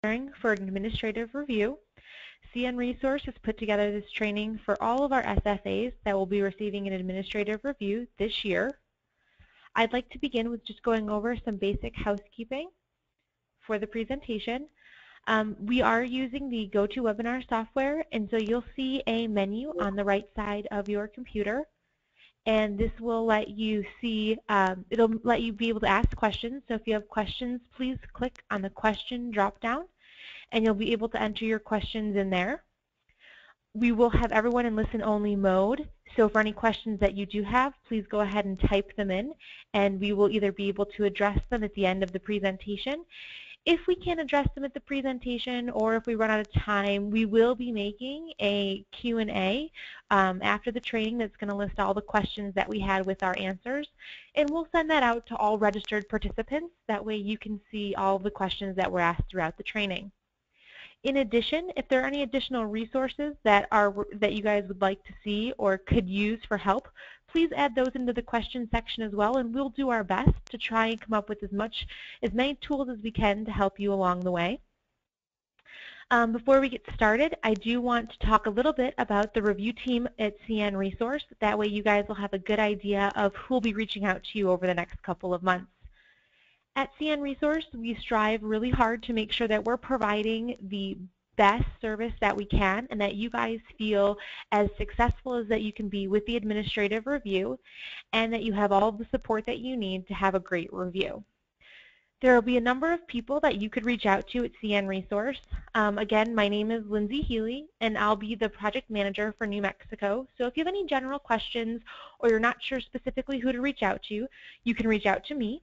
for an administrative review. CN Resource has put together this training for all of our SFAs that will be receiving an administrative review this year. I'd like to begin with just going over some basic housekeeping for the presentation. We are using the GoToWebinar software, and so you'll see a menu on the right side of your computer. And this will let you see, it'll let you be able to ask questions. So if you have questions, please click on the question drop-down, and you'll be able to enter your questions in there. We will have everyone in listen-only mode, so for any questions that you do have, please go ahead and type them in, and we will either be able to address them at the end of the presentation. If we can't address them at the presentation, or if we run out of time, we will be making a Q&A after the training that's going to list all the questions that we had with our answers, and we'll send that out to all registered participants. That way you can see all the questions that were asked throughout the training. In addition, if there are any additional resources that you guys would like to see or could use for help, please add those into the question section as well, and we'll do our best to try and come up with as many tools as we can to help you along the way. Before we get started, I do want to talk a little bit about the review team at CN Resource. That way you guys will have a good idea of who will be reaching out to you over the next couple of months. At CN Resource, we strive really hard to make sure that we're providing the best service that we can and that you guys feel as successful as that you can be with the administrative review, and that you have all of the support that you need to have a great review. There will be a number of people that you could reach out to at CN Resource. Again, my name is Lindsay Healy, and I'll be the project manager for New Mexico. So if you have any general questions or you're not sure specifically who to reach out to, you can reach out to me.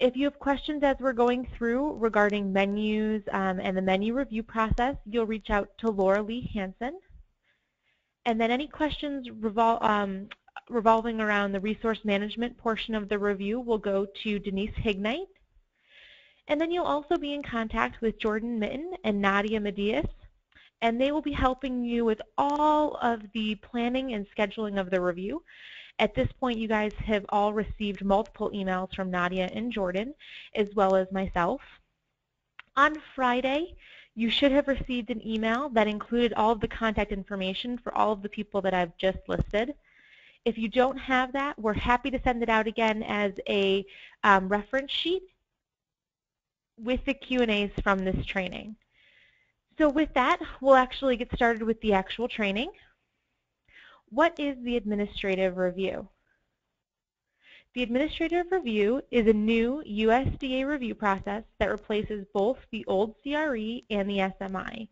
If you have questions as we're going through regarding menus and the menu review process, you'll reach out to Laura Lee Hansen. And then any questions revolving around the resource management portion of the review will go to Denise Hignite. And then you'll also be in contact with Jordan Mitten and Nadia Medias, and they will be helping you with all of the planning and scheduling of the review. At this point, you guys have all received multiple emails from Nadia and Jordan, as well as myself. On Friday, you should have received an email that included all of the contact information for all of the people that I've just listed. If you don't have that, we're happy to send it out again as a reference sheet with the Q&As from this training. So with that, we'll actually get started with the actual training. What is the administrative review? The administrative review is a new USDA review process that replaces both the old CRE and the SMI.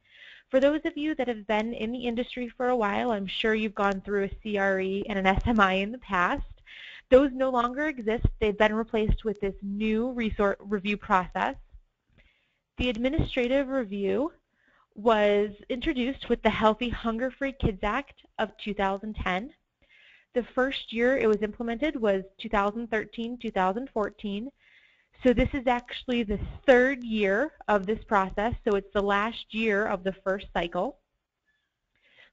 For those of you that have been in the industry for a while, I'm sure you've gone through a CRE and an SMI in the past. Those no longer exist. They've been replaced with this new resource review process. The administrative review was introduced with the Healthy Hunger-Free Kids Act of 2010. The first year it was implemented was 2013-2014. So this is actually the third year of this process, so it's the last year of the first cycle.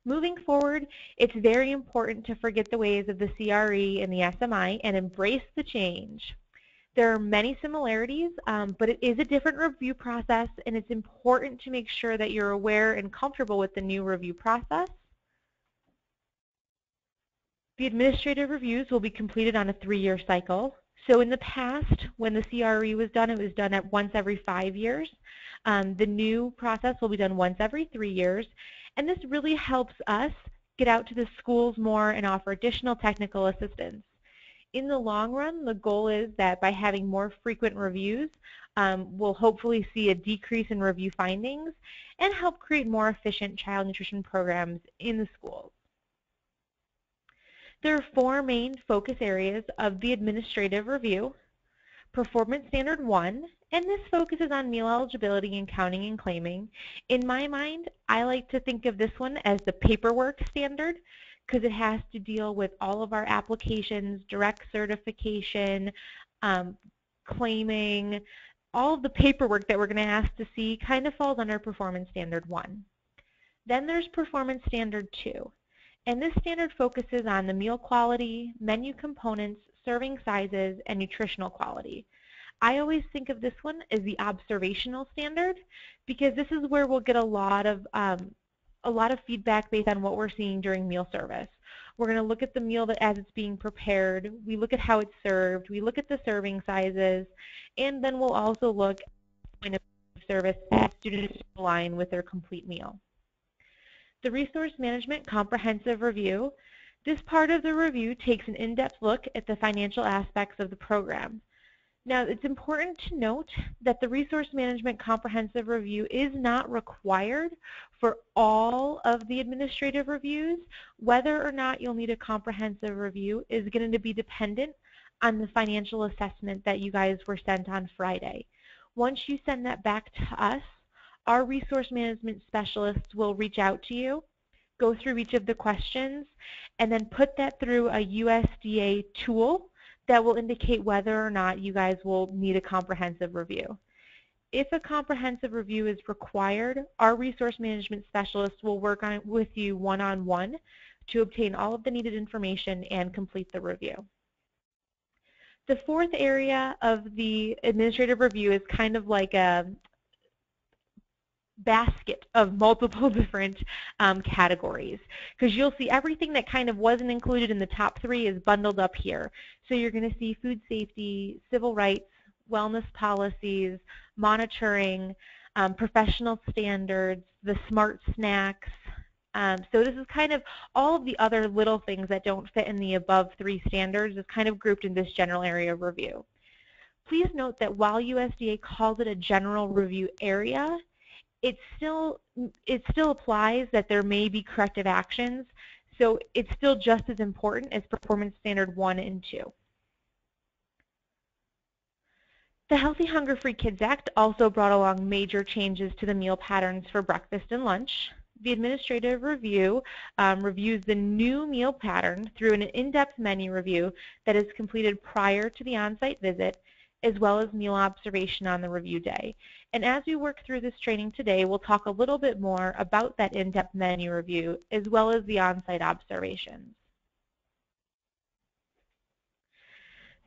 Moving forward, it's very important to forget the ways of the CRE and the SMI and embrace the change. There are many similarities, but it is a different review process, and it's important to make sure that you're aware and comfortable with the new review process. The administrative reviews will be completed on a 3-year cycle. So in the past, when the CRE was done, it was done at once every 5 years. The new process will be done once every 3 years, and this really helps us get out to the schools more and offer additional technical assistance. In the long run, the goal is that by having more frequent reviews, we'll hopefully see a decrease in review findings and help create more efficient child nutrition programs in the schools. There are 4 main focus areas of the administrative review. Performance Standard 1, and this focuses on meal eligibility and counting and claiming. In my mind, I like to think of this one as the paperwork standard, because it has to deal with all of our applications, direct certification, claiming, all of the paperwork that we're going to ask to see kind of falls under Performance Standard 1. Then there's Performance Standard 2, and this standard focuses on the meal quality, menu components, serving sizes, and nutritional quality. I always think of this one as the observational standard because this is where we'll get a lot of feedback based on what we're seeing during meal service. We're going to look at the meal as it's being prepared. We look at how it's served. We look at the serving sizes, and then we'll also look at the point of service as students align with their complete meal. The Resource Management Comprehensive Review. This part of the review takes an in-depth look at the financial aspects of the program. Now, it's important to note that the Resource Management Comprehensive Review is not required for all of the administrative reviews. Whether or not you'll need a comprehensive review is going to be dependent on the financial assessment that you guys were sent on Friday. Once you send that back to us, our resource management specialists will reach out to you, go through each of the questions, and then put that through a USDA tool that will indicate whether or not you guys will need a comprehensive review. If a comprehensive review is required, our resource management specialists will work on it with you one-on-one to obtain all of the needed information and complete the review. The fourth area of the administrative review is kind of like a basket of multiple different categories, because you'll see everything that kind of wasn't included in the top three is bundled up here. So you're going to see food safety, civil rights, wellness policies, monitoring, professional standards, the smart snacks. So this is kind of all of the other little things that don't fit in the above three standards is kind of grouped in this general area of review. Please note that while USDA calls it a general review area, it still applies that there may be corrective actions, so it's still just as important as Performance Standard 1 and 2. The Healthy Hunger-Free Kids Act also brought along major changes to the meal patterns for breakfast and lunch. The administrative review reviews the new meal pattern through an in-depth menu review that is completed prior to the on-site visit, as well as meal observation on the review day. And as we work through this training today, we'll talk a little bit more about that in-depth menu review as well as the on-site observations.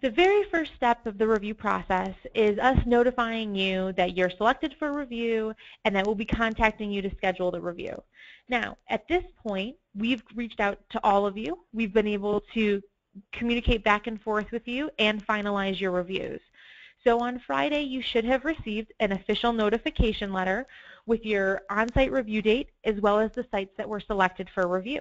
The very first step of the review process is us notifying you that you're selected for review and that we'll be contacting you to schedule the review. Now, at this point, we've reached out to all of you. We've been able to communicate back and forth with you and finalize your reviews. So on Friday, you should have received an official notification letter with your on-site review date as well as the sites that were selected for review.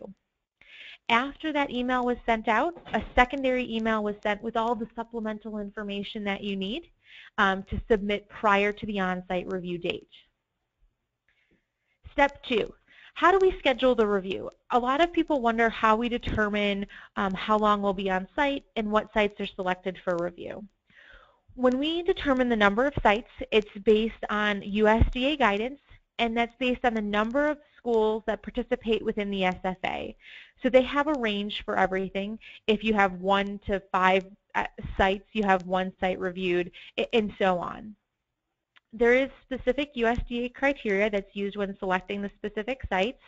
After that email was sent out, a secondary email was sent with all the supplemental information that you need to submit prior to the on-site review date. Step 2. How do we schedule the review? A lot of people wonder how we determine how long we'll be on site and what sites are selected for review. When we determine the number of sites, it's based on USDA guidance, and that's based on the number of schools that participate within the SFA. So they have a range for everything. If you have 1 to 5 sites, you have 1 site reviewed, and so on. There is specific USDA criteria that's used when selecting the specific sites.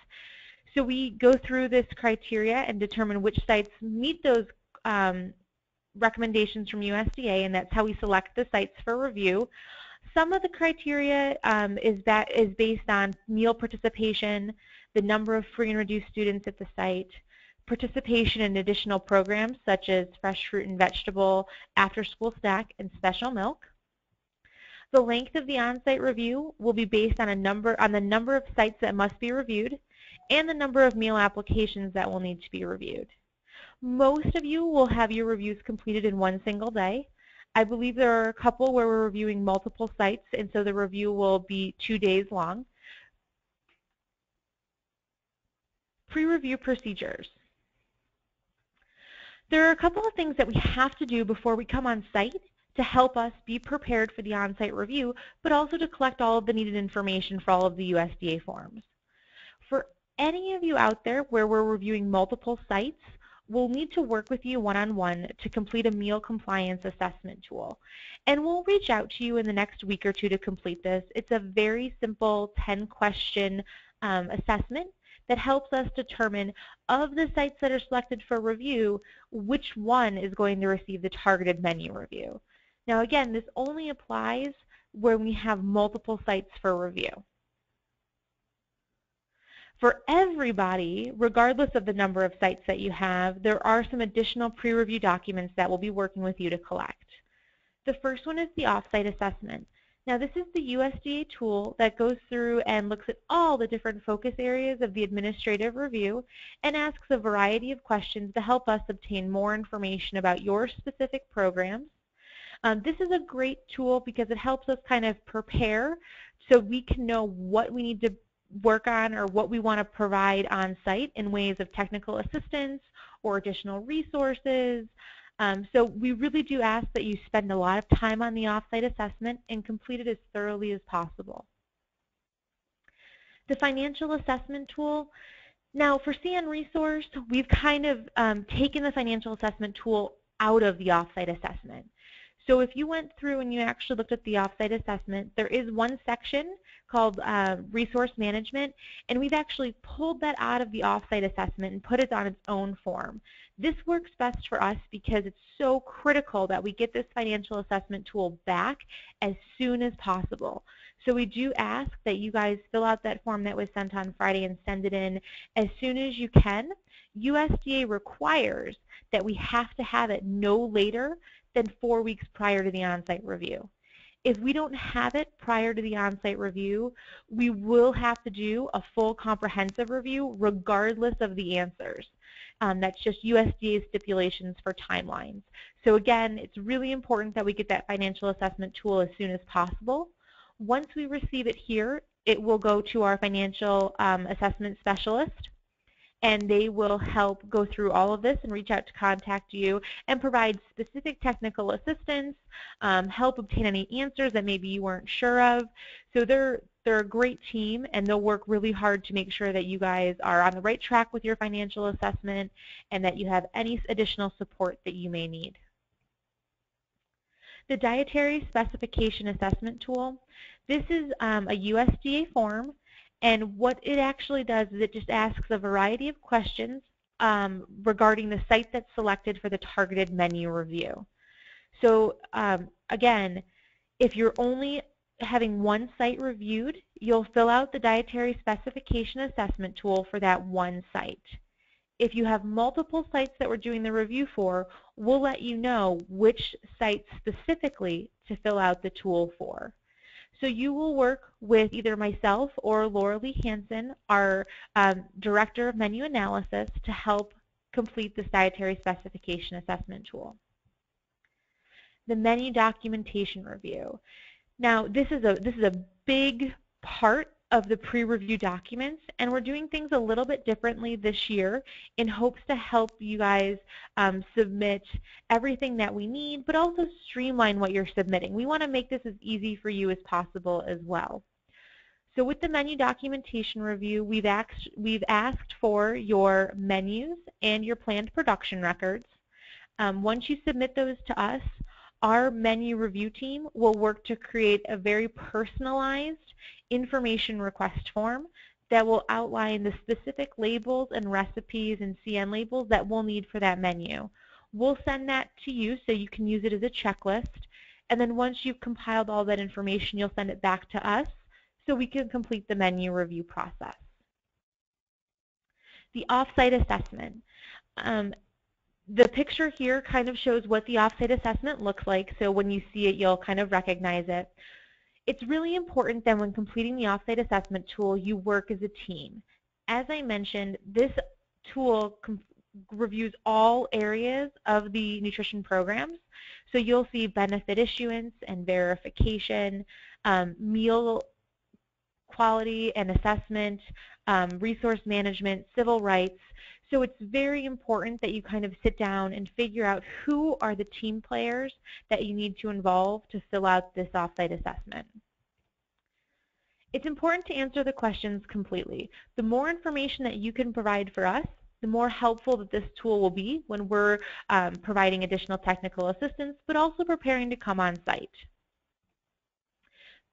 So we go through this criteria and determine which sites meet those recommendations from USDA, and that's how we select the sites for review. Some of the criteria is based on meal participation, the number of free and reduced students at the site, participation in additional programs such as fresh fruit and vegetable, after-school snack, and special milk. The length of the on-site review will be based on the number of sites that must be reviewed and the number of meal applications that will need to be reviewed. Most of you will have your reviews completed in one single day. I believe there are a couple where we're reviewing multiple sites, and so the review will be 2 days long. Pre-review procedures. There are a couple of things that we have to do before we come on site to help us be prepared for the on-site review, but also to collect all of the needed information for all of the USDA forms. For any of you out there where we're reviewing multiple sites, we'll need to work with you one-on-one to complete a meal compliance assessment tool. And we'll reach out to you in the next week or two to complete this. It's a very simple 10-question assessment that helps us determine, of the sites that are selected for review, which one is going to receive the targeted menu review. Now again, this only applies when we have multiple sites for review. For everybody, regardless of the number of sites that you have, there are some additional pre-review documents that we'll be working with you to collect. The first one is the off-site assessment. Now this is the USDA tool that goes through and looks at all the different focus areas of the administrative review and asks a variety of questions to help us obtain more information about your specific programs. This is a great tool because it helps us kind of prepare so we can know what we need to work on or what we want to provide on site in ways of technical assistance or additional resources. So we really do ask that you spend a lot of time on the off-site assessment and complete it as thoroughly as possible. The financial assessment tool. Now for CN Resource, we've kind of taken the financial assessment tool out of the off-site assessment. So if you went through and you actually looked at the off-site assessment, there is one section called resource management, and we've actually pulled that out of the off-site assessment and put it on its own form. This works best for us because it's so critical that we get this financial assessment tool back as soon as possible. So we do ask that you guys fill out that form that was sent on Friday and send it in as soon as you can. USDA requires that we have to have it no later than 4 weeks prior to the on-site review. If we don't have it prior to the on-site review, we will have to do a full comprehensive review regardless of the answers. That's just USDA's stipulations for timelines. So again, it's really important that we get that financial assessment tool as soon as possible. Once we receive it here, it will go to our financial assessment specialist, and they will help go through all of this and reach out to contact you and provide specific technical assistance, help obtain any answers that maybe you weren't sure of. So they're a great team, and they'll work really hard to make sure that you guys are on the right track with your financial assessment and that you have any additional support that you may need. The Dietary Specification Assessment Tool. This is a USDA form. And what it actually does is it just asks a variety of questions regarding the site that's selected for the targeted menu review. So again, if you're only having one site reviewed, you'll fill out the Dietary Specification Assessment tool for that one site. If you have multiple sites that we're doing the review for, we'll let you know which site specifically to fill out the tool for. So you will work with either myself or Laura Lee Hansen, our Director of Menu Analysis, to help complete this Dietary Specification Assessment tool. The Menu Documentation Review. Now this is a big part of the pre-review documents, and we're doing things a little bit differently this year in hopes to help you guys submit everything that we need, but also streamline what you're submitting. We want to make this as easy for you as possible as well. So with the menu documentation review, we've asked for your menus and your planned production records. Once you submit those to us, our menu review team will work to create a very personalized information request form that will outline the specific labels and recipes and CN labels that we'll need for that menu. We'll send that to you so you can use it as a checklist, and then once you've compiled all that information, you'll send it back to us so we can complete the menu review process. The off-site assessment. The picture here kind of shows what the off-site assessment looks like, so when you see it, you'll kind of recognize it. It's really important that when completing the off-site assessment tool, you work as a team. As I mentioned, this tool reviews all areas of the nutrition programs, so you'll see benefit issuance and verification, meal quality and assessment, resource management, civil rights. So it's very important that you kind of sit down and figure out who are the team players that you need to involve to fill out this off-site assessment. It's important to answer the questions completely. The more information that you can provide for us, the more helpful that this tool will be when we're providing additional technical assistance, but also preparing to come on site.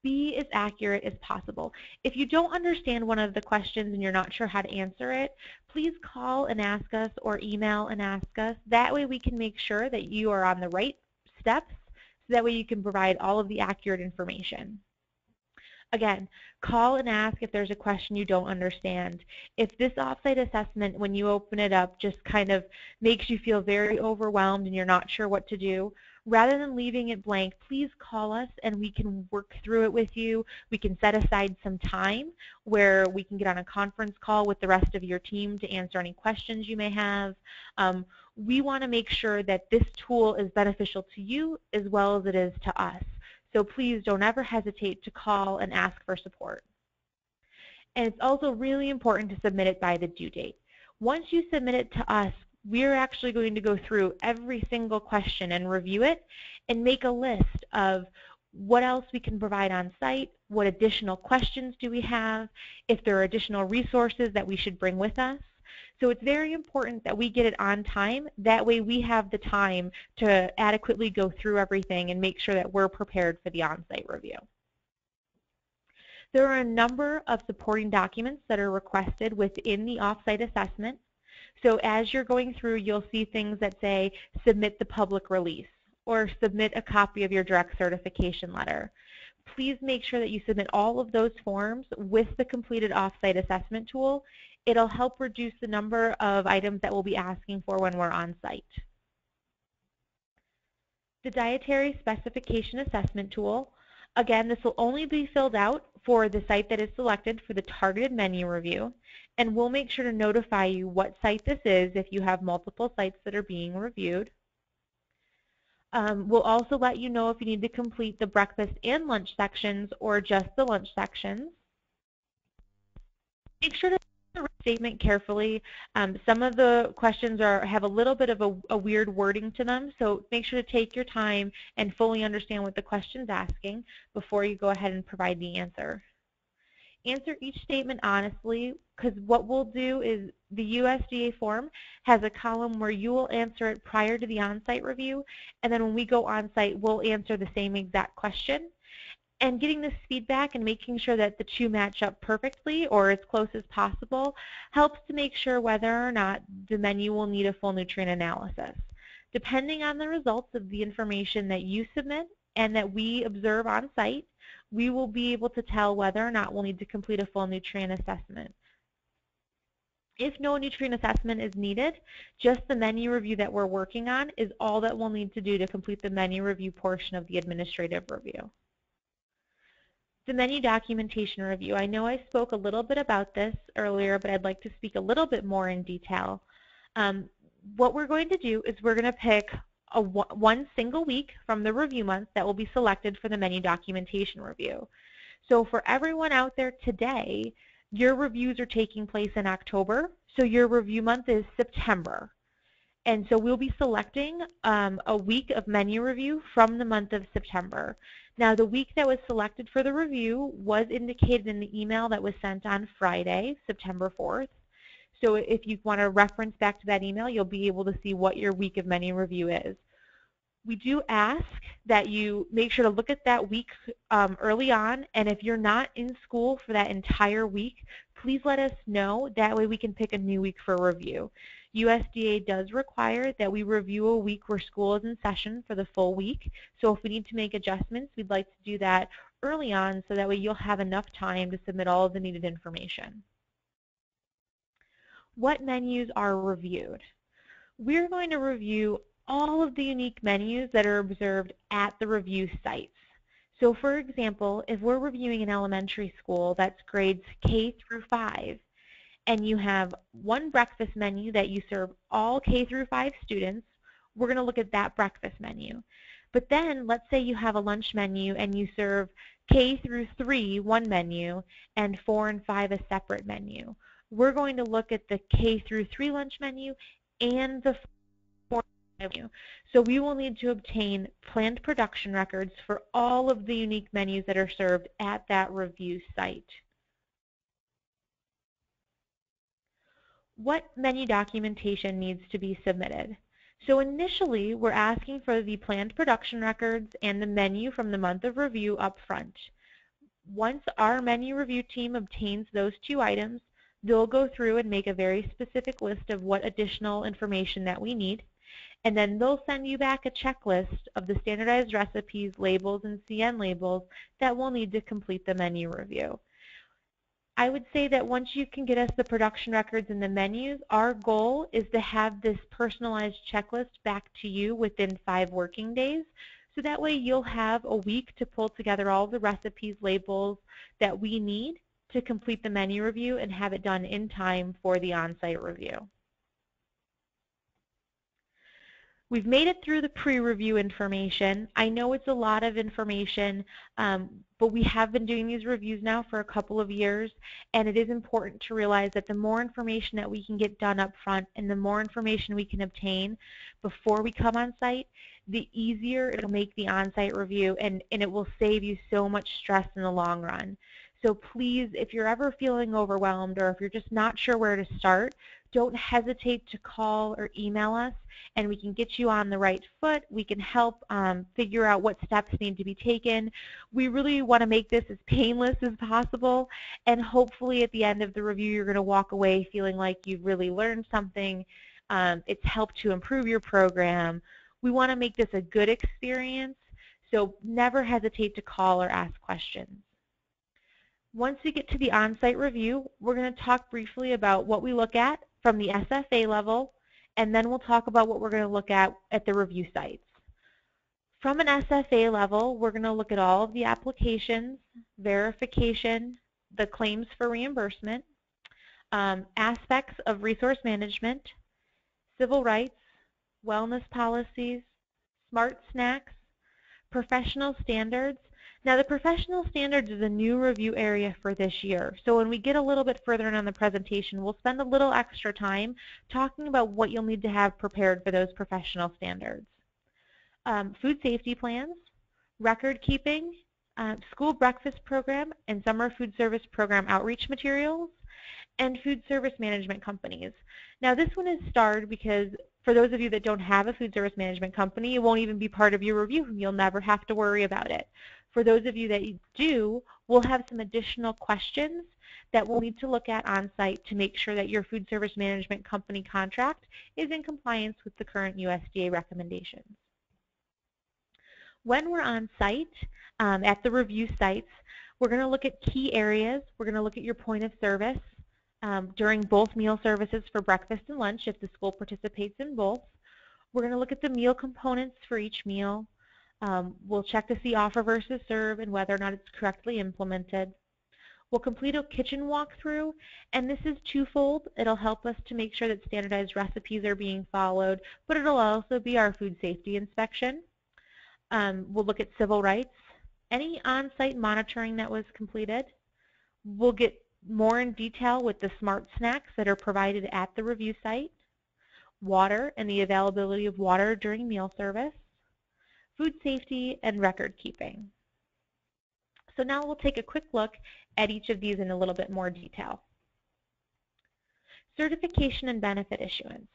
Be as accurate as possible. If you don't understand one of the questions and you're not sure how to answer it, please call and ask us or email and ask us. That way we can make sure that you are on the right steps so that way you can provide all of the accurate information. Again, call and ask if there's a question you don't understand. If this offsite assessment, when you open it up, just kind of makes you feel very overwhelmed and you're not sure what to do, rather than leaving it blank, please call us and we can work through it with you. We can set aside some time where we can get on a conference call with the rest of your team to answer any questions you may have. We want to make sure that this tool is beneficial to you as well as it is to us. So please don't ever hesitate to call and ask for support. And it's also really important to submit it by the due date. Once you submit it to us, we're actually going to go through every single question and review it and make a list of what else we can provide on site, what additional questions do we have, if there are additional resources that we should bring with us. So it's very important that we get it on time. That way we have the time to adequately go through everything and make sure that we're prepared for the on-site review. There are a number of supporting documents that are requested within the off-site assessment. So as you're going through, you'll see things that say submit the public release or submit a copy of your direct certification letter. Please make sure that you submit all of those forms with the completed off-site assessment tool. It'll help reduce the number of items that we'll be asking for when we're on site. The dietary specification assessment tool, again, this will only be filled out for the site that is selected for the targeted menu review, and we'll make sure to notify you what site this is if you have multiple sites that are being reviewed. We'll also let you know if you need to complete the breakfast and lunch sections or just the lunch sections. Make sure to read the statement carefully. Some of the questions have a little bit of a weird wording to them, so make sure to take your time and fully understand what the question's asking before you go ahead and provide the answer. Answer each statement honestly, because what we'll do is the USDA form has a column where you will answer it prior to the on-site review, and then when we go on-site, we'll answer the same exact question. And getting this feedback and making sure that the two match up perfectly or as close as possible helps to make sure whether or not the menu will need a full nutrient analysis. Depending on the results of the information that you submit and that we observe on site, we will be able to tell whether or not we'll need to complete a full nutrient assessment. If no nutrient assessment is needed, just the menu review that we're working on is all that we'll need to do to complete the menu review portion of the administrative review. The menu documentation review. I know I spoke a little bit about this earlier, but I'd like to speak a little bit more in detail. What we're going to do is we're going to pick one single week from the review month that will be selected for the menu documentation review. So for everyone out there today, your reviews are taking place in October, so your review month is September. And so we'll be selecting a week of menu review from the month of September. Now, the week that was selected for the review was indicated in the email that was sent on Friday, September 4th. So if you want to reference back to that email, you'll be able to see what your week of menu review is. We do ask that you make sure to look at that week early on, and if you're not in school for that entire week, please let us know. That way we can pick a new week for review. USDA does require that we review a week where school is in session for the full week, so if we need to make adjustments, we'd like to do that early on so that way you'll have enough time to submit all of the needed information. What menus are reviewed? We're going to review all of the unique menus that are observed at the review sites. So for example, if we're reviewing an elementary school that's grades K through 5, and you have one breakfast menu that you serve all K through 5 students, we're going to look at that breakfast menu. But then let's say you have a lunch menu and you serve K through 3 one menu and 4 and 5 a separate menu. We're going to look at the K through 3 lunch menu and the 4 menu. So we will need to obtain planned production records for all of the unique menus that are served at that review site. What menu documentation needs to be submitted? So initially, we're asking for the planned production records and the menu from the month of review up front. Once our menu review team obtains those two items, they'll go through and make a very specific list of what additional information that we need. and then they'll send you back a checklist of the standardized recipes, labels, and CN labels that we'll need to complete the menu review. I would say that once you can get us the production records and the menus, our goal is to have this personalized checklist back to you within 5 working days. So that way you'll have a week to pull together all the recipes, labels that we need to complete the menu review and have it done in time for the on-site review. We've made it through the pre-review information. I know it's a lot of information, but we have been doing these reviews now for a couple of years, and it is important to realize that the more information that we can get done up front and the more information we can obtain before we come on site, the easier it'll make the on-site review, and it will save you so much stress in the long run. So please, if you're ever feeling overwhelmed or if you're just not sure where to start, don't hesitate to call or email us, and we can get you on the right foot. We can help figure out what steps need to be taken. We really want to make this as painless as possible, and hopefully at the end of the review you're going to walk away feeling like you've really learned something. It's helped to improve your program. We want to make this a good experience, so never hesitate to call or ask questions. Once we get to the on-site review, we're going to talk briefly about what we look at from the SFA level, and then we'll talk about what we're going to look at the review sites. From an SFA level, we're going to look at all of the applications, verification, the claims for reimbursement, aspects of resource management, civil rights, wellness policies, smart snacks, professional standards. Now, the professional standards is a new review area for this year. So when we get a little bit further in on the presentation, we'll spend a little extra time talking about what you'll need to have prepared for those professional standards. Food safety plans, record keeping, school breakfast program, and summer food service program outreach materials, and food service management companies. Now, this one is starred because for those of you that don't have a food service management company, it won't even be part of your review. You'll never have to worry about it. For those of you that do, we'll have some additional questions that we'll need to look at on site to make sure that your food service management company contract is in compliance with the current USDA recommendations. When we're on site, at the review sites, we're going to look at key areas. We're going to look at your point of service during both meal services for breakfast and lunch if the school participates in both. We're going to look at the meal components for each meal. We'll check to see offer versus serve and whether or not it's correctly implemented. We'll complete a kitchen walkthrough, and this is twofold. It'll help us to make sure that standardized recipes are being followed, but it'll also be our food safety inspection. We'll look at civil rights, any on-site monitoring that was completed. We'll get more in detail with the smart snacks that are provided at the review site, water and the availability of water during meal service, food safety, and record keeping. So now we'll take a quick look at each of these in a little bit more detail. Certification and benefit issuance.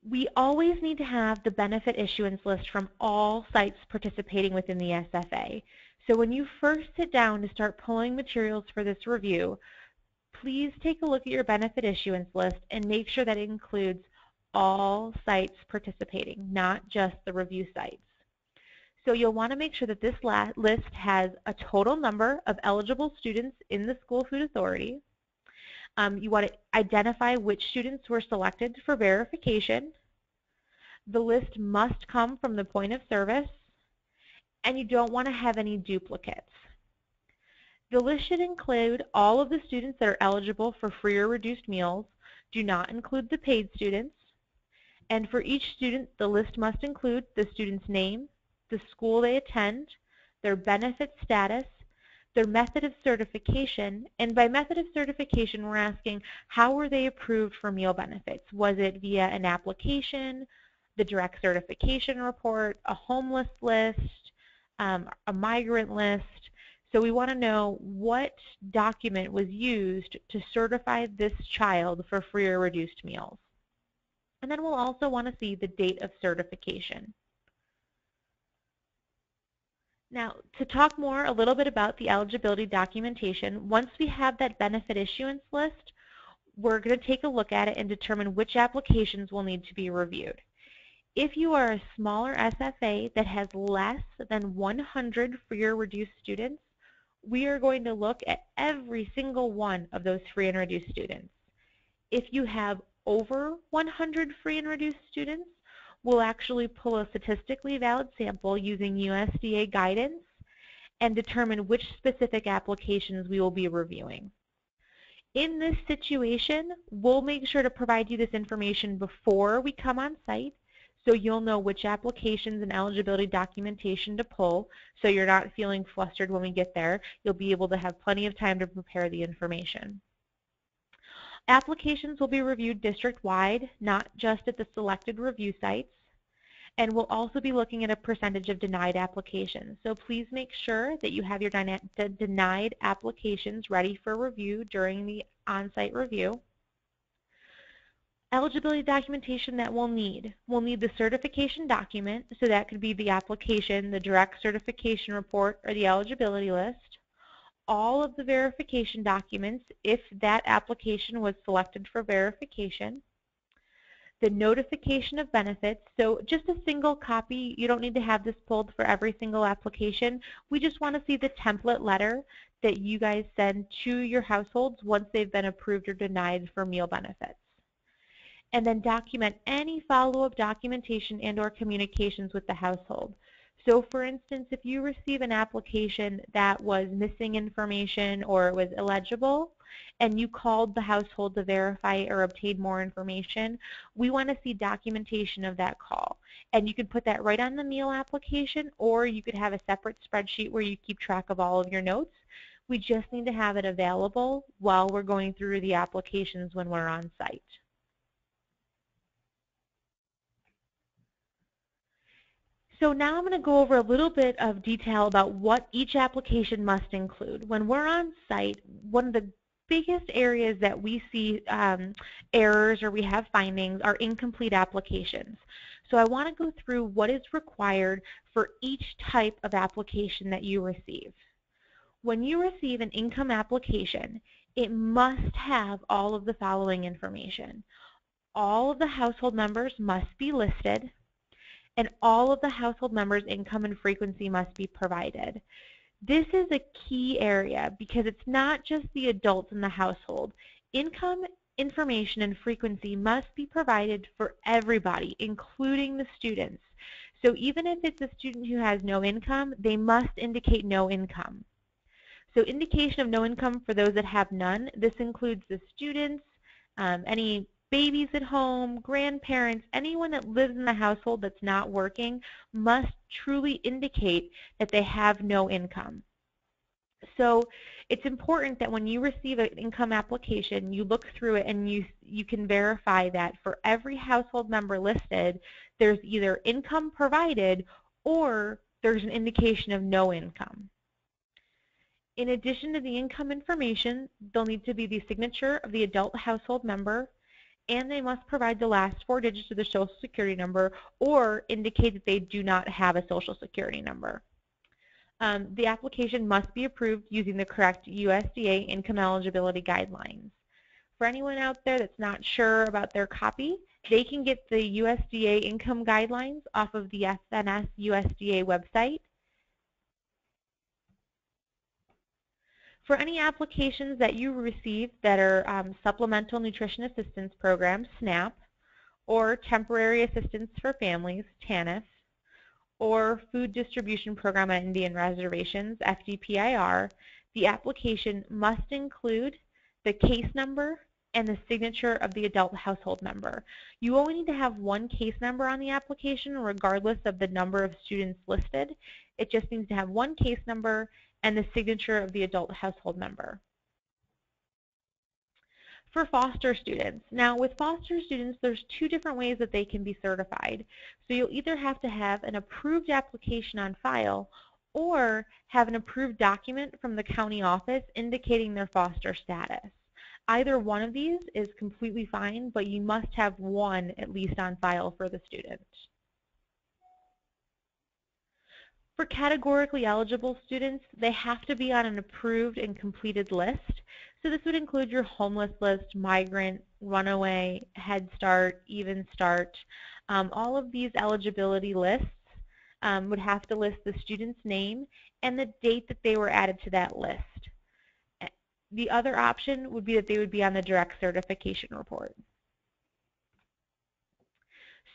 We always need to have the benefit issuance list from all sites participating within the SFA. So when you first sit down to start pulling materials for this review, please take a look at your benefit issuance list and make sure that it includes all sites participating, not just the review sites. So you'll want to make sure that this list has a total number of eligible students in the School Food Authority. You want to identify which students were selected for verification. The list must come from the point of service, and you don't want to have any duplicates. The list should include all of the students that are eligible for free or reduced meals. Do not include the paid students. And for each student, the list must include the student's name, the school they attend, their benefit status, their method of certification, and by method of certification we're asking how were they approved for meal benefits? Was it via an application, the direct certification report, a homeless list, a migrant list? So we want to know what document was used to certify this child for free or reduced meals. And then we'll also want to see the date of certification. Now, to talk more a little bit about the eligibility documentation, once we have that benefit issuance list, we're going to take a look at it and determine which applications will need to be reviewed. If you are a smaller SFA that has less than 100 free or reduced students, we are going to look at every single one of those free and reduced students. If you have over 100 free and reduced students, we'll actually pull a statistically valid sample using USDA guidance and determine which specific applications we will be reviewing. In this situation, we'll make sure to provide you this information before we come on site, so you'll know which applications and eligibility documentation to pull, so you're not feeling flustered when we get there. You'll be able to have plenty of time to prepare the information. Applications will be reviewed district-wide, not just at the selected review sites, and we'll also be looking at a percentage of denied applications. So please make sure that you have your denied applications ready for review during the on-site review. Eligibility documentation that we'll need the certification document, so that could be the application, the direct certification report, or the eligibility list. All of the verification documents if that application was selected for verification. The notification of benefits, so just a single copy. You don't need to have this pulled for every single application. We just want to see the template letter that you guys send to your households once they've been approved or denied for meal benefits. And then document any follow-up documentation and/or communications with the household. So for instance, if you receive an application that was missing information or was illegible, and you called the household to verify or obtain more information, we want to see documentation of that call. And you can put that right on the meal application, or you could have a separate spreadsheet where you keep track of all of your notes. We just need to have it available while we're going through the applications when we're on site. So now I'm going to go over a little bit of detail about what each application must include. When we're on site, one of the biggest areas that we see errors or we have findings are incomplete applications. So I want to go through what is required for each type of application that you receive. When you receive an income application, it must have all of the following information. All of the household members must be listed, and all of the household members' income and frequency must be provided. This is a key area because it's not just the adults in the household. Income, information, and frequency must be provided for everybody, including the students. So even if it's a student who has no income, they must indicate no income. So indication of no income for those that have none, this includes the students, any babies at home, grandparents, anyone that lives in the household that's not working must truly indicate that they have no income. So it's important that when you receive an income application, you look through it and you can verify that for every household member listed, there's either income provided or there's an indication of no income. In addition to the income information, there'll need to be the signature of the adult household member, and they must provide the last 4 digits of the Social Security number or indicate that they do not have a Social Security number. The application must be approved using the correct USDA income eligibility guidelines. For anyone out there that's not sure about their copy, they can get the USDA income guidelines off of the FNS USDA website. For any applications that you receive that are Supplemental Nutrition Assistance Programs, SNAP, or Temporary Assistance for Families, TANF, or Food Distribution Program on Indian Reservations, FDPIR, the application must include the case number and the signature of the adult household member. You only need to have one case number on the application regardless of the number of students listed. It just needs to have one case number and the signature of the adult household member. For foster students, now with foster students there's 2 different ways that they can be certified. So you'll either have to have an approved application on file or have an approved document from the county office indicating their foster status. Either one of these is completely fine, but you must have one at least on file for the student. For categorically eligible students, they have to be on an approved and completed list. So this would include your homeless list, migrant, runaway, Head Start, Even Start. All of these eligibility lists would have to list the student's name and the date that they were added to that list. The other option would be that they would be on the direct certification report.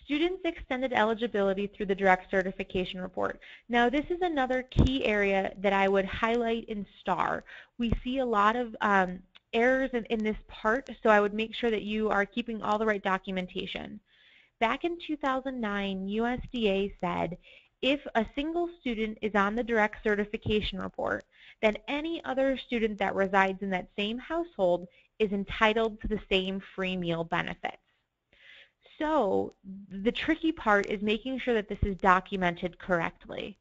Students extended eligibility through the direct certification report. Now this is another key area that I would highlight in STAR. We see a lot of errors in this part, so I would make sure that you are keeping all the right documentation. Back in 2009, USDA said if a single student is on the direct certification report, then any other student that resides in that same household is entitled to the same free meal benefits. So the tricky part is making sure that this is documented correctly.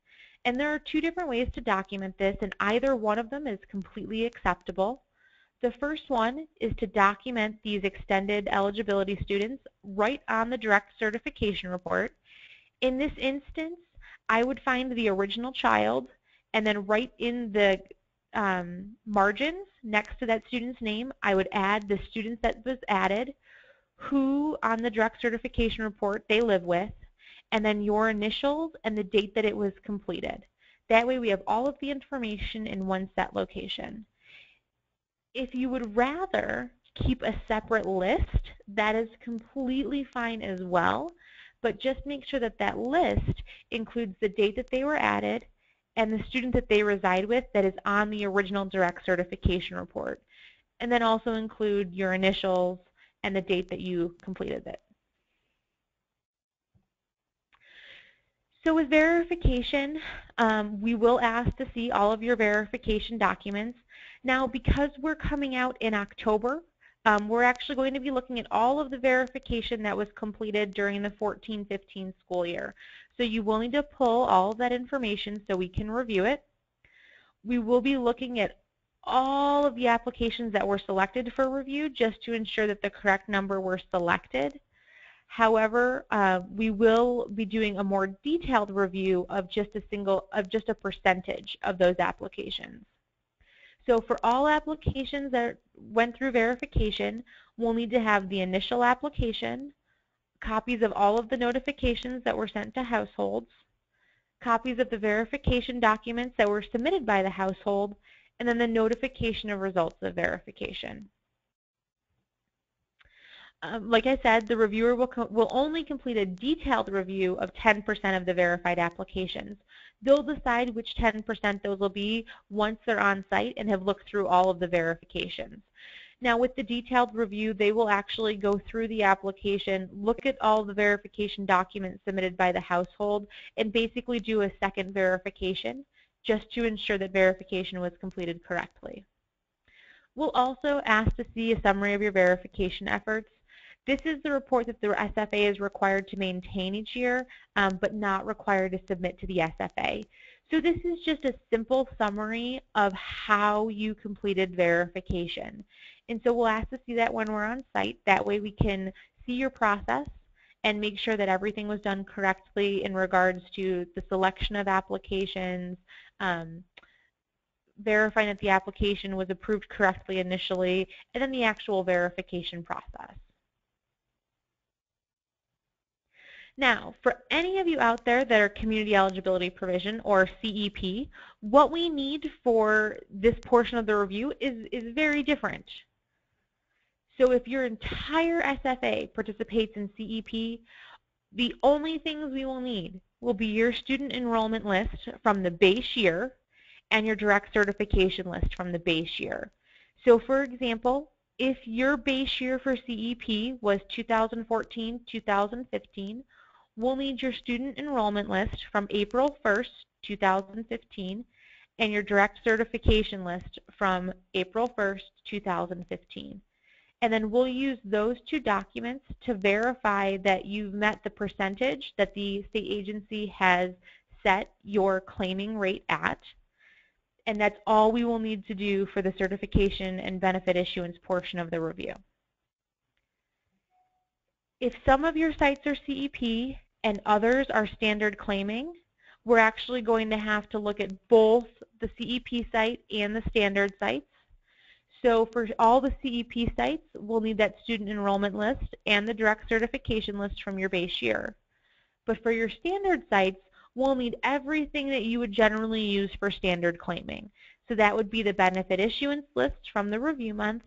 And there are two different ways to document this, and either one of them is completely acceptable. The first one is to document these extended eligibility students right on the direct certification report. In this instance, I would find the original child, and then right in the margins next to that student's name, I would add the student that was added, who on the direct certification report they live with, and then your initials and the date that it was completed. That way we have all of the information in one set location. If you would rather keep a separate list, that is completely fine as well, but just make sure that that list includes the date that they were added and the student that they reside with that is on the original direct certification report. And then also include your initials and the date that you completed it. So with verification, we will ask to see all of your verification documents. Now, because we're coming out in October, we're actually going to be looking at all of the verification that was completed during the 14-15 school year. So you will need to pull all of that information so we can review it. We will be looking at all of the applications that were selected for review just to ensure that the correct number were selected. However, we will be doing a more detailed review of just a percentage of those applications. So for all applications that went through verification, we'll need to have the initial application, copies of all of the notifications that were sent to households, copies of the verification documents that were submitted by the household, and then the notification of results of verification. Like I said, the reviewer will only complete a detailed review of 10% of the verified applications. They'll decide which 10% those will be once they're on site and have looked through all of the verifications. Now with the detailed review, they will actually go through the application, look at all the verification documents submitted by the household, and basically do a second verification just to ensure that verification was completed correctly. We'll also ask to see a summary of your verification efforts. This is the report that the SFA is required to maintain each year, but not required to submit to the SFA. So this is just a simple summary of how you completed verification. And so we'll ask to see that when we're on site. That way we can see your process and make sure that everything was done correctly in regards to the selection of applications, verifying that the application was approved correctly initially, and then the actual verification process. Now, for any of you out there that are Community Eligibility Provision, or CEP, what we need for this portion of the review is very different. So if your entire SFA participates in CEP, the only things we will need will be your student enrollment list from the base year and your direct certification list from the base year. So for example, if your base year for CEP was 2014-2015, we'll need your student enrollment list from April 1st, 2015, and your direct certification list from April 1st, 2015. And then we'll use those two documents to verify that you've met the percentage that the state agency has set your claiming rate at. And that's all we will need to do for the certification and benefit issuance portion of the review. If some of your sites are CEP and others are standard claiming, we're actually going to have to look at both the CEP site and the standard sites. So for all the CEP sites, we'll need that student enrollment list and the direct certification list from your base year. But for your standard sites, we'll need everything that you would generally use for standard claiming. So that would be the benefit issuance list from the review month,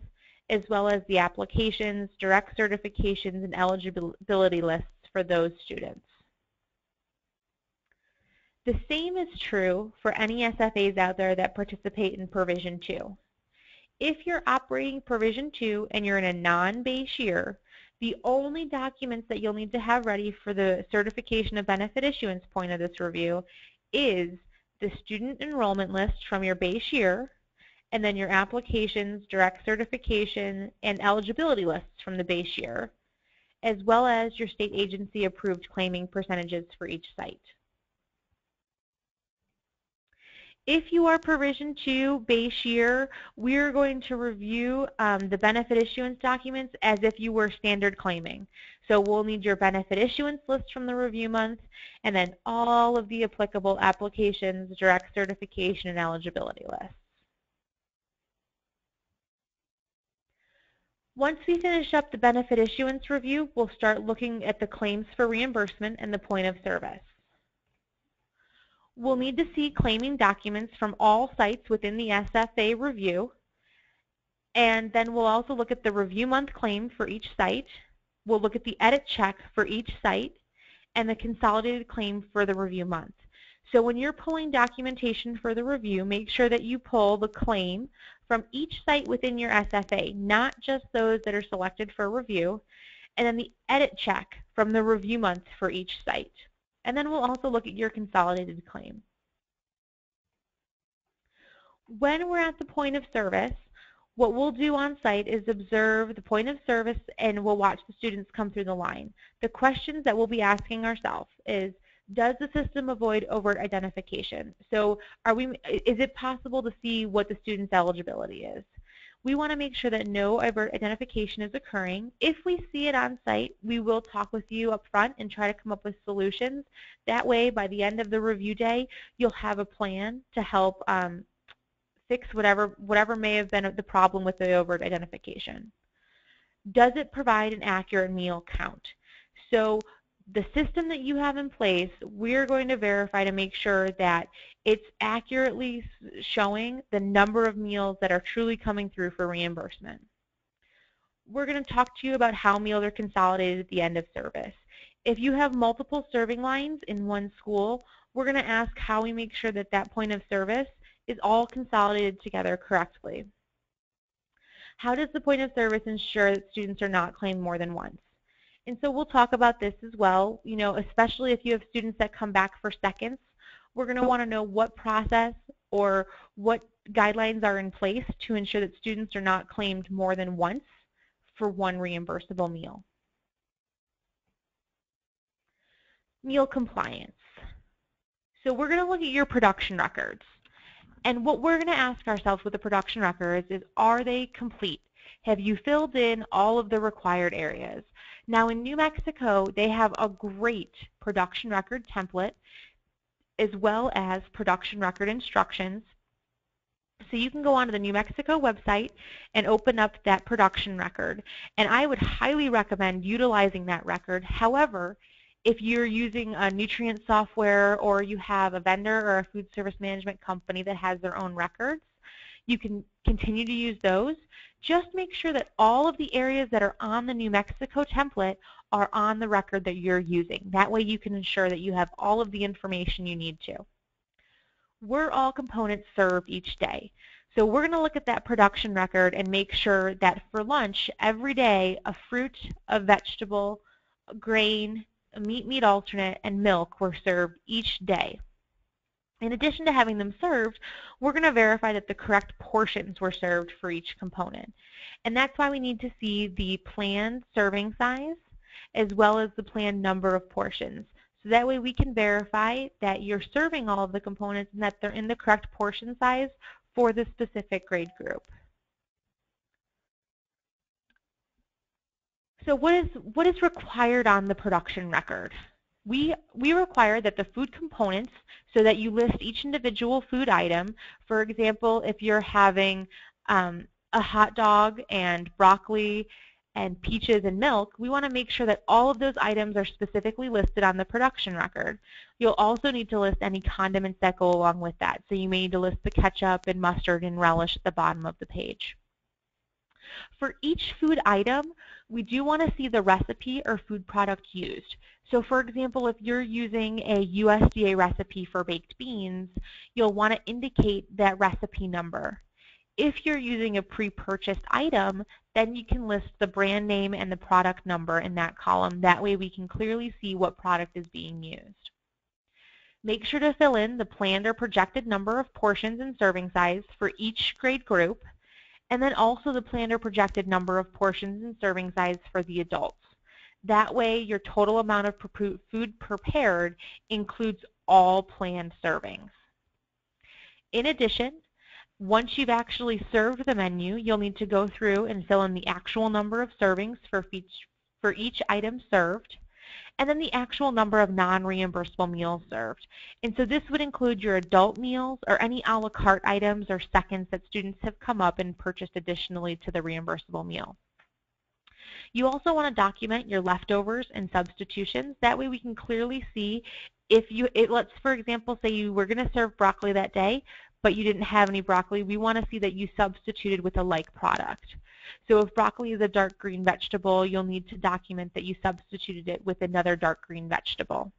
as well as the applications, direct certifications, and eligibility lists for those students. The same is true for any SFAs out there that participate in Provision 2. If you're operating Provision 2 and you're in a non-base year, the only documents that you'll need to have ready for the certification of benefit issuance point of this review is the student enrollment list from your base year, and then your applications, direct certification, and eligibility lists from the base year, as well as your state agency approved claiming percentages for each site. If you are Provision 2 base year, we're going to review the benefit issuance documents as if you were standard claiming. So we'll need your benefit issuance list from the review month, and then all of the applicable applications, direct certification, and eligibility lists. Once we finish up the benefit issuance review, we'll start looking at the claims for reimbursement and the point of service. We'll need to see claiming documents from all sites within the SFA review, and then we'll also look at the review month claim for each site. We'll look at the edit check for each site and the consolidated claim for the review month. So when you're pulling documentation for the review, make sure that you pull the claim from each site within your SFA, not just those that are selected for review, and then the edit check from the review month for each site. And then we'll also look at your consolidated claim. When we're at the point of service, what we'll do on site is observe the point of service and we'll watch the students come through the line. The questions that we'll be asking ourselves is, does the system avoid overt identification? So is it possible to see what the student's eligibility is? We want to make sure that no overt identification is occurring. If we see it on site, we will talk with you up front and try to come up with solutions. That way, by the end of the review day, you'll have a plan to help fix whatever may have been the problem with the overt identification. Does it provide an accurate meal count? So the system that you have in place, we're going to verify to make sure that it's accurately showing the number of meals that are truly coming through for reimbursement. We're going to talk to you about how meals are consolidated at the end of service. If you have multiple serving lines in one school, we're going to ask how we make sure that that point of service is all consolidated together correctly. How does the point of service ensure that students are not claimed more than once? And so we'll talk about this as well, especially if you have students that come back for seconds. We're going to want to know what process or what guidelines are in place to ensure that students are not claimed more than once for one reimbursable meal. Meal compliance. So we're going to look at your production records. And what we're going to ask ourselves with the production records is, are they complete? Have you filled in all of the required areas? Now in New Mexico, they have a great production record template as well as production record instructions. So you can go onto the New Mexico website and open up that production record. And I would highly recommend utilizing that record. However, if you're using a nutrient software or you have a vendor or a food service management company that has their own records, you can continue to use those. Just make sure that all of the areas that are on the New Mexico template are on the record that you're using. That way you can ensure that you have all of the information you need to. We're all components served each day. So we're going to look at that production record and make sure that for lunch every day a fruit, a vegetable, a grain, a meat alternate, and milk were served each day. In addition to having them served, we're going to verify that the correct portions were served for each component. And that's why we need to see the planned serving size as well as the planned number of portions. So that way we can verify that you're serving all of the components and that they're in the correct portion size for the specific grade group. So what is required on the production record? We require that the food components, so that you list each individual food item. For example, if you're having a hot dog and broccoli and peaches and milk, we want to make sure that all of those items are specifically listed on the production record. You'll also need to list any condiments that go along with that. So you may need to list the ketchup and mustard and relish at the bottom of the page. For each food item, we do want to see the recipe or food product used. So for example, if you're using a USDA recipe for baked beans, you'll want to indicate that recipe number. If you're using a pre-purchased item, then you can list the brand name and the product number in that column. That way we can clearly see what product is being used. Make sure to fill in the planned or projected number of portions and serving size for each grade group, and then also the planned or projected number of portions and serving size for the adults. That way your total amount of food prepared includes all planned servings. In addition, once you've actually served the menu, you'll need to go through and fill in the actual number of servings for each item served, and then the actual number of non-reimbursable meals served. And so this would include your adult meals or any a la carte items or seconds that students have come up and purchased additionally to the reimbursable meal. You also want to document your leftovers and substitutions. That way we can clearly see if let's for example say you were going to serve broccoli that day, but you didn't have any broccoli. We want to see that you substituted with a like product. So if broccoli is a dark green vegetable, you'll need to document that you substituted it with another dark green vegetable.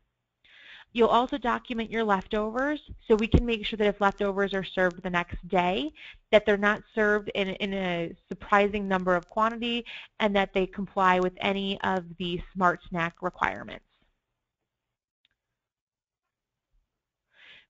You'll also document your leftovers, so we can make sure that if leftovers are served the next day, that they're not served in a surprising number of quantity, and that they comply with any of the Smart Snack requirements.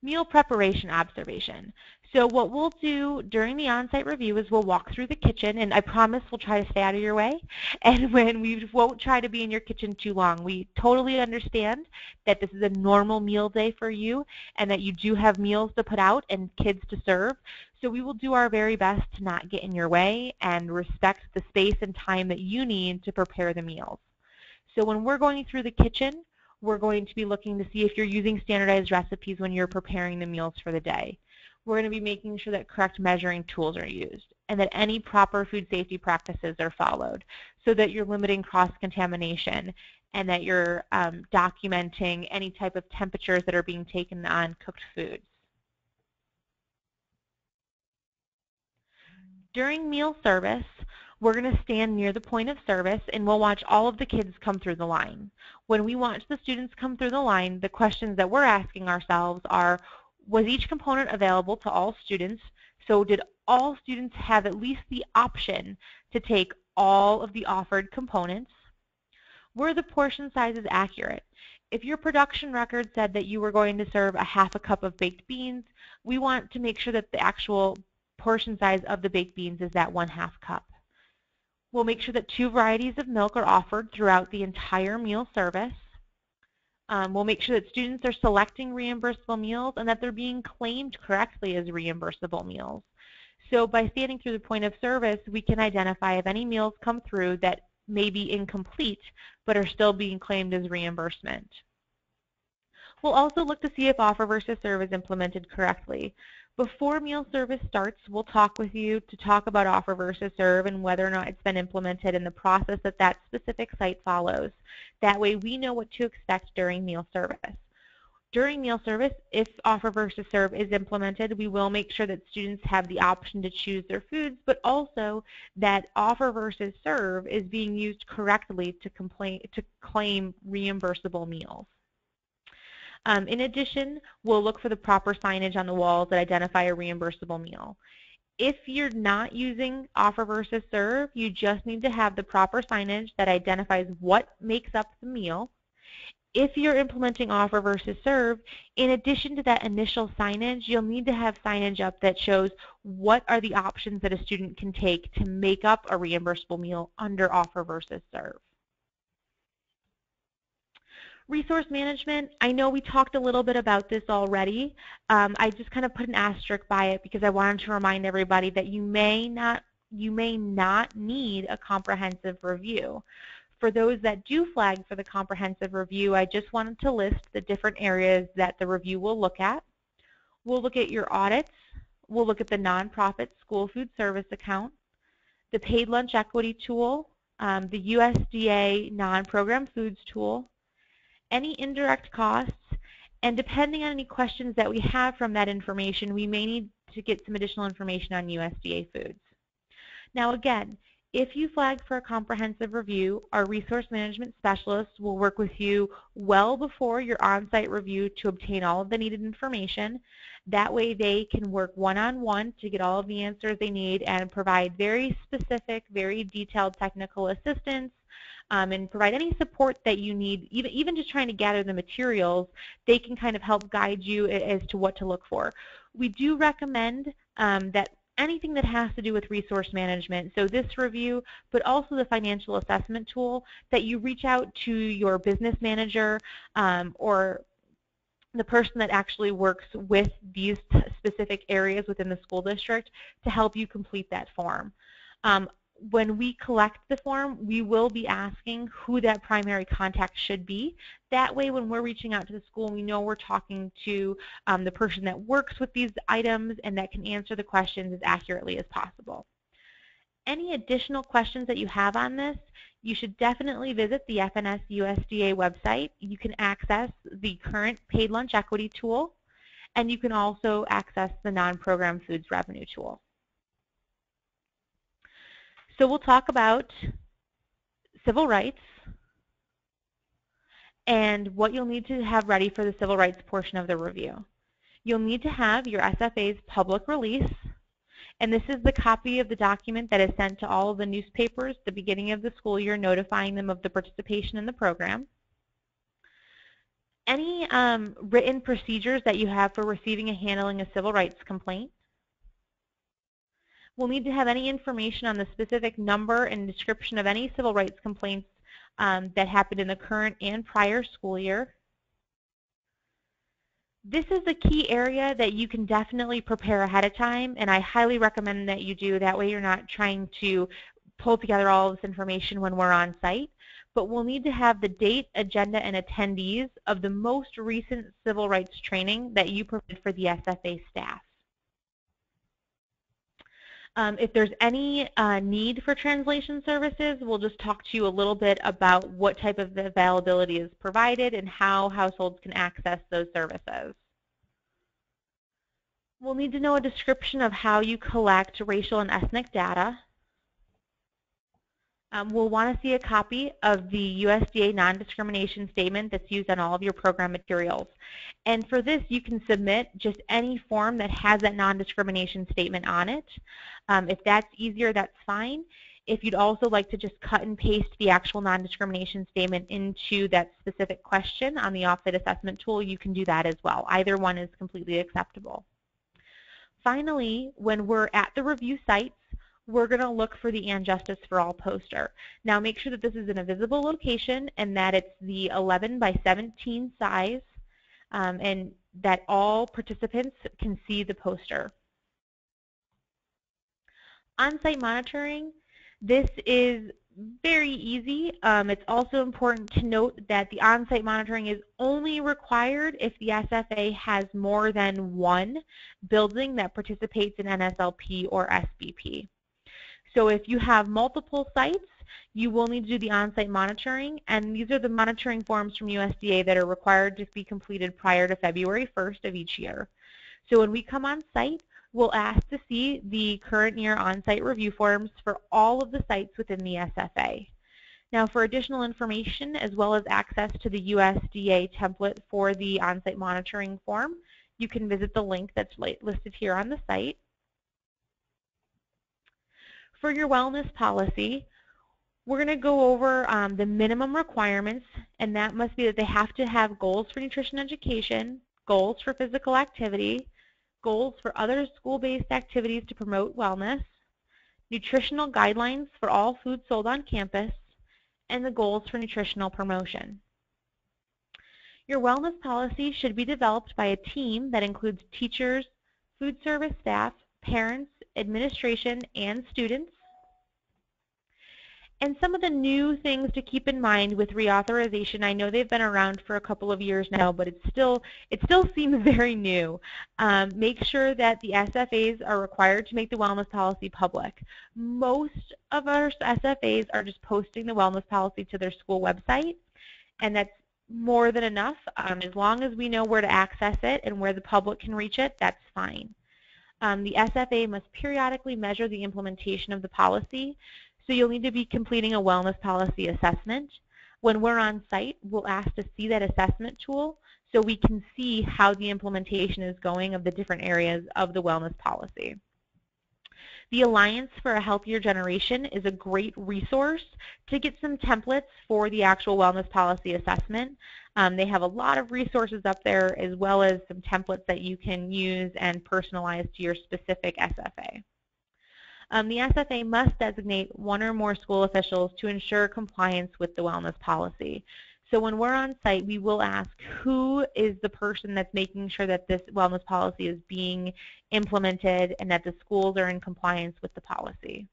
Meal preparation observation. So what we'll do during the on-site review is we'll walk through the kitchen, and I promise we'll try to stay out of your way, and we won't try to be in your kitchen too long. We totally understand that this is a normal meal day for you and that you do have meals to put out and kids to serve, so we will do our very best to not get in your way and respect the space and time that you need to prepare the meals. So when we're going through the kitchen, we're going to be looking to see if you're using standardized recipes when you're preparing the meals for the day. We're going to be making sure that correct measuring tools are used and that any proper food safety practices are followed so that you're limiting cross-contamination and that you're documenting any type of temperatures that are being taken on cooked foods. During meal service, we're going to stand near the point of service and we'll watch all of the kids come through the line. When we watch the students come through the line, the questions that we're asking ourselves are, was each component available to all students? So did all students have at least the option to take all of the offered components? Were the portion sizes accurate? If your production record said that you were going to serve a half a cup of baked beans, we want to make sure that the actual portion size of the baked beans is that 1/2 cup. We'll make sure that 2 varieties of milk are offered throughout the entire meal service. We'll make sure that students are selecting reimbursable meals and that they're being claimed correctly as reimbursable meals. So by standing through the point of service, we can identify if any meals come through that may be incomplete but are still being claimed as reimbursement. We'll also look to see if offer versus serve is implemented correctly. Before meal service starts, we'll talk with you to talk about offer versus serve and whether or not it's been implemented in the process that that specific site follows. That way we know what to expect during meal service. During meal service, if offer versus serve is implemented, we will make sure that students have the option to choose their foods, but also that offer versus serve is being used correctly to claim reimbursable meals. In addition, we'll look for the proper signage on the walls that identify a reimbursable meal. If you're not using offer versus serve, you just need to have the proper signage that identifies what makes up the meal. If you're implementing offer versus serve, in addition to that initial signage, you'll need to have signage up that shows what are the options that a student can take to make up a reimbursable meal under offer versus serve. Resource management, I know we talked a little bit about this already. I just kind of put an asterisk by it because I wanted to remind everybody that you may not need a comprehensive review. For those that do flag for the comprehensive review, I just wanted to list the different areas that the review will look at. We'll look at your audits. We'll look at the nonprofit school food service account, the paid lunch equity tool, the USDA non-program foods tool, any indirect costs, and depending on any questions that we have from that information, we may need to get some additional information on USDA foods. Now again, if you flag for a comprehensive review, our resource management specialists will work with you well before your on-site review to obtain all of the needed information. That way they can work one-on-one to get all of the answers they need and provide very specific, very detailed technical assistance, and provide any support that you need, even just trying to gather the materials. They can kind of help guide you as to what to look for. We do recommend that anything that has to do with resource management, so this review, but also the financial assessment tool, that you reach out to your business manager or the person that actually works with these specific areas within the school district to help you complete that form. When we collect the form, we will be asking who that primary contact should be. That way, when we're reaching out to the school, we know we're talking to the person that works with these items and that can answer the questions as accurately as possible. Any additional questions that you have on this, you should definitely visit the FNS USDA website. You can access the current paid lunch equity tool, and you can also access the non-program foods revenue tool. So we'll talk about civil rights and what you'll need to have ready for the civil rights portion of the review. You'll need to have your SFA's public release, and this is the copy of the document that is sent to all of the newspapers at the beginning of the school year, notifying them of the participation in the program. Any written procedures that you have for receiving and handling a civil rights complaint. We'll need to have any information on the specific number and description of any civil rights complaints that happened in the current and prior school year. This is a key area that you can definitely prepare ahead of time, and I highly recommend that you do. That way you're not trying to pull together all of this information when we're on site. But we'll need to have the date, agenda, and attendees of the most recent civil rights training that you provided for the SFA staff. If there's any need for translation services, we'll just talk to you a little bit about what type of availability is provided and how households can access those services. We'll need to know a description of how you collect racial and ethnic data. We'll want to see a copy of the USDA non-discrimination statement that's used on all of your program materials. And for this, you can submit just any form that has that non-discrimination statement on it. If that's easier, that's fine. If you'd also like to just cut and paste the actual non-discrimination statement into that specific question on the off-site assessment tool, you can do that as well. Either one is completely acceptable. Finally, when we're at the review sites, we're going to look for the And Justice for All poster. Now make sure that this is in a visible location and that it's the 11 by 17 size and that all participants can see the poster. On-site monitoring, this is very easy. It's also important to note that the on-site monitoring is only required if the SFA has more than one building that participates in NSLP or SBP. So if you have multiple sites, you will need to do the on-site monitoring, and these are the monitoring forms from USDA that are required to be completed prior to February 1st of each year. So when we come on site, we'll ask to see the current year on-site review forms for all of the sites within the SFA. Now for additional information as well as access to the USDA template for the on-site monitoring form, you can visit the link that's listed here on the site. For your wellness policy, we're going to go over the minimum requirements, and that must be that they have to have goals for nutrition education, goals for physical activity, goals for other school-based activities to promote wellness, nutritional guidelines for all food sold on campus, and the goals for nutritional promotion. Your wellness policy should be developed by a team that includes teachers, food service staff, parents, administration, and students. And some of the new things to keep in mind with reauthorization, I know they've been around for a couple of years now, but it still seems very new. Make sure that the SFAs are required to make the wellness policy public. Most of our SFAs are just posting the wellness policy to their school website, and that's more than enough. As long as we know where to access it and where the public can reach it, that's fine. The SFA must periodically measure the implementation of the policy, so you'll need to be completing a wellness policy assessment. When we're on site, we'll ask to see that assessment tool so we can see how the implementation is going of the different areas of the wellness policy. The Alliance for a Healthier Generation is a great resource to get some templates for the actual wellness policy assessment. They have a lot of resources up there, as well as some templates that you can use and personalize to your specific SFA. The SFA must designate one or more school officials to ensure compliance with the wellness policy. So when we're on site, we will ask who is the person that's making sure that this wellness policy is being implemented and that the schools are in compliance with the policy.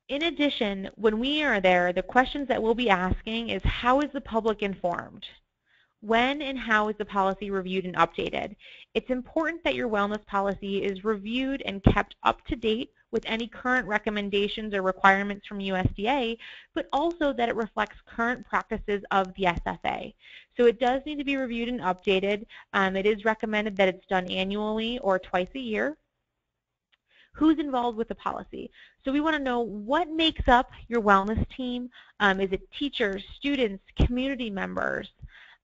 In addition, when we are there, the questions that we'll be asking is, how is the public informed? When and how is the policy reviewed and updated? It's important that your wellness policy is reviewed and kept up to date with any current recommendations or requirements from USDA, but also that it reflects current practices of the SFA. So it does need to be reviewed and updated. It is recommended that it's done annually or twice a year. Who's involved with the policy? So we want to know what makes up your wellness team. Is it teachers, students, community members?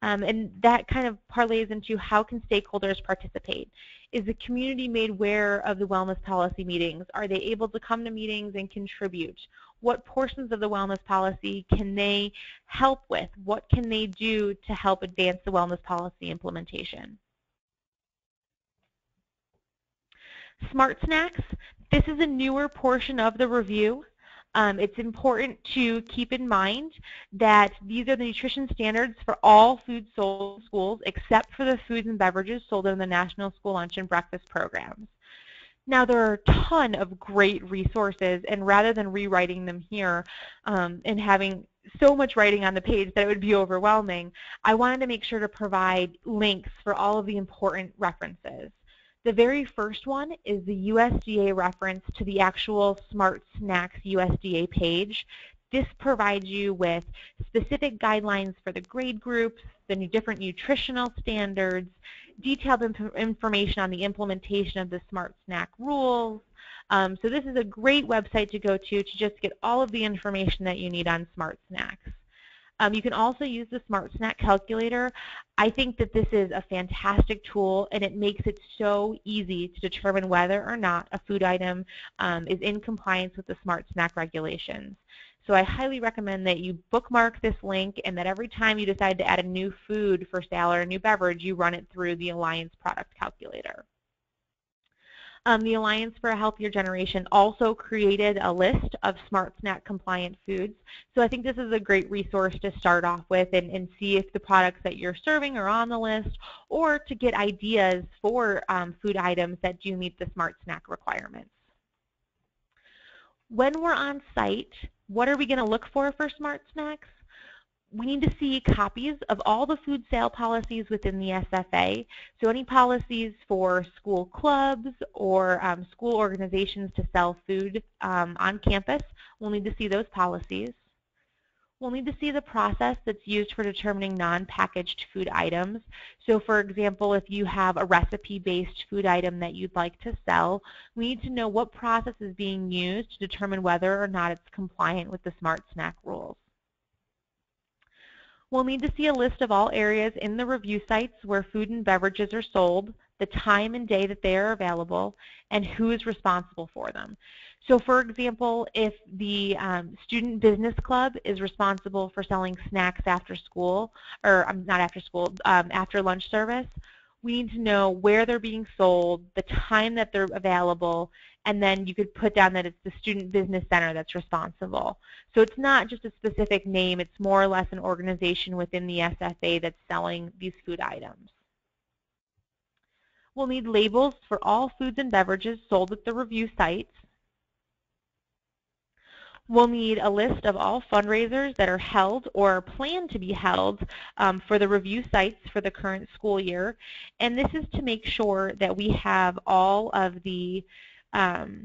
And that kind of parlays into how can stakeholders participate. Is the community made aware of the wellness policy meetings? Are they able to come to meetings and contribute? What portions of the wellness policy can they help with? What can they do to help advance the wellness policy implementation? Smart Snacks, this is a newer portion of the review. It's important to keep in mind that these are the nutrition standards for all foods sold in schools except for the foods and beverages sold in the National School Lunch and Breakfast programs. Now, there are a ton of great resources, and rather than rewriting them here and having so much writing on the page that it would be overwhelming, I wanted to make sure to provide links for all of the important references. The very first one is the USDA reference to the actual Smart Snacks USDA page. This provides you with specific guidelines for the grade groups, the different nutritional standards, detailed information on the implementation of the Smart Snack rules. So this is a great website to go to just get all of the information that you need on Smart Snacks. You can also use the Smart Snack Calculator. I think that this is a fantastic tool, and it makes it so easy to determine whether or not a food item is in compliance with the Smart Snack regulations. So I highly recommend that you bookmark this link and that every time you decide to add a new food for sale or a new beverage, you run it through the Alliance Product Calculator. The Alliance for a Healthier Generation also created a list of Smart Snack compliant foods. So I think this is a great resource to start off with and see if the products that you're serving are on the list, or to get ideas for food items that do meet the Smart Snack requirements. When we're on site, what are we going to look for Smart Snacks? We need to see copies of all the food sale policies within the SFA. So any policies for school clubs or school organizations to sell food on campus, we'll need to see those policies. We'll need to see the process that's used for determining non-packaged food items. So for example, if you have a recipe-based food item that you'd like to sell, we need to know what process is being used to determine whether or not it's compliant with the Smart Snack rules. We'll need to see a list of all areas in the review sites where food and beverages are sold, the time and day that they are available, and who is responsible for them. So for example, if the student business club is responsible for selling snacks after school, or not after school, after lunch service, we need to know where they're being sold, the time that they're available, and then you could put down that it's the Student Business Center that's responsible. So it's not just a specific name, it's more or less an organization within the SFA that's selling these food items. We'll need labels for all foods and beverages sold at the review sites. We'll need a list of all fundraisers that are held or planned to be held for the review sites for the current school year. And this is to make sure that we have all of the that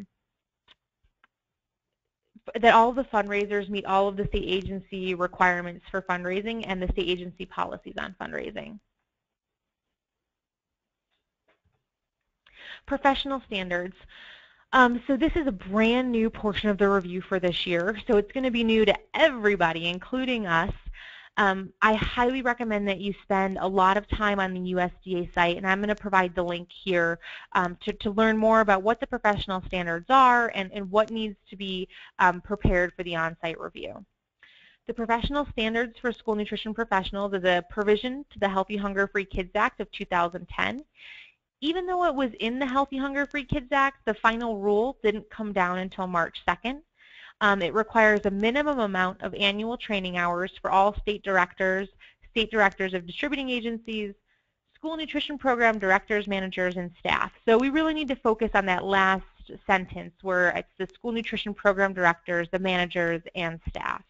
all of the fundraisers meet all of the state agency requirements for fundraising and the state agency policies on fundraising. Professional standards. So this is a brand new portion of the review for this year, so it's going to be new to everybody, including us. I highly recommend that you spend a lot of time on the USDA site, and I'm going to provide the link here to learn more about what the professional standards are and what needs to be prepared for the on-site review. The Professional Standards for School Nutrition Professionals is a provision to the Healthy Hunger Free Kids Act of 2010. Even though it was in the Healthy Hunger Free Kids Act, the final rule didn't come down until March 2nd. It requires a minimum amount of annual training hours for all state directors of distributing agencies, school nutrition program directors, managers, and staff. So we really need to focus on that last sentence where it's the school nutrition program directors, the managers, and staff.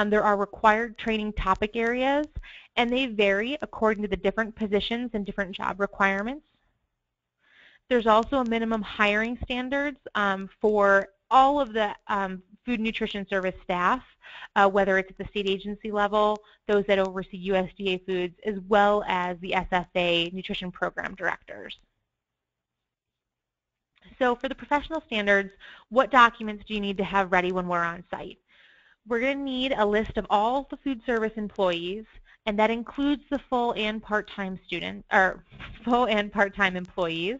There are required training topic areas, and they vary according to the different positions and different job requirements. There's also a minimum hiring standards for all of the food nutrition service staff, whether it's at the state agency level, those that oversee USDA foods, as well as the SFA nutrition program directors. So for the professional standards, what documents do you need to have ready when we're on site? We're going to need a list of all the food service employees, and that includes the full and part-time students, or full and part-time employees.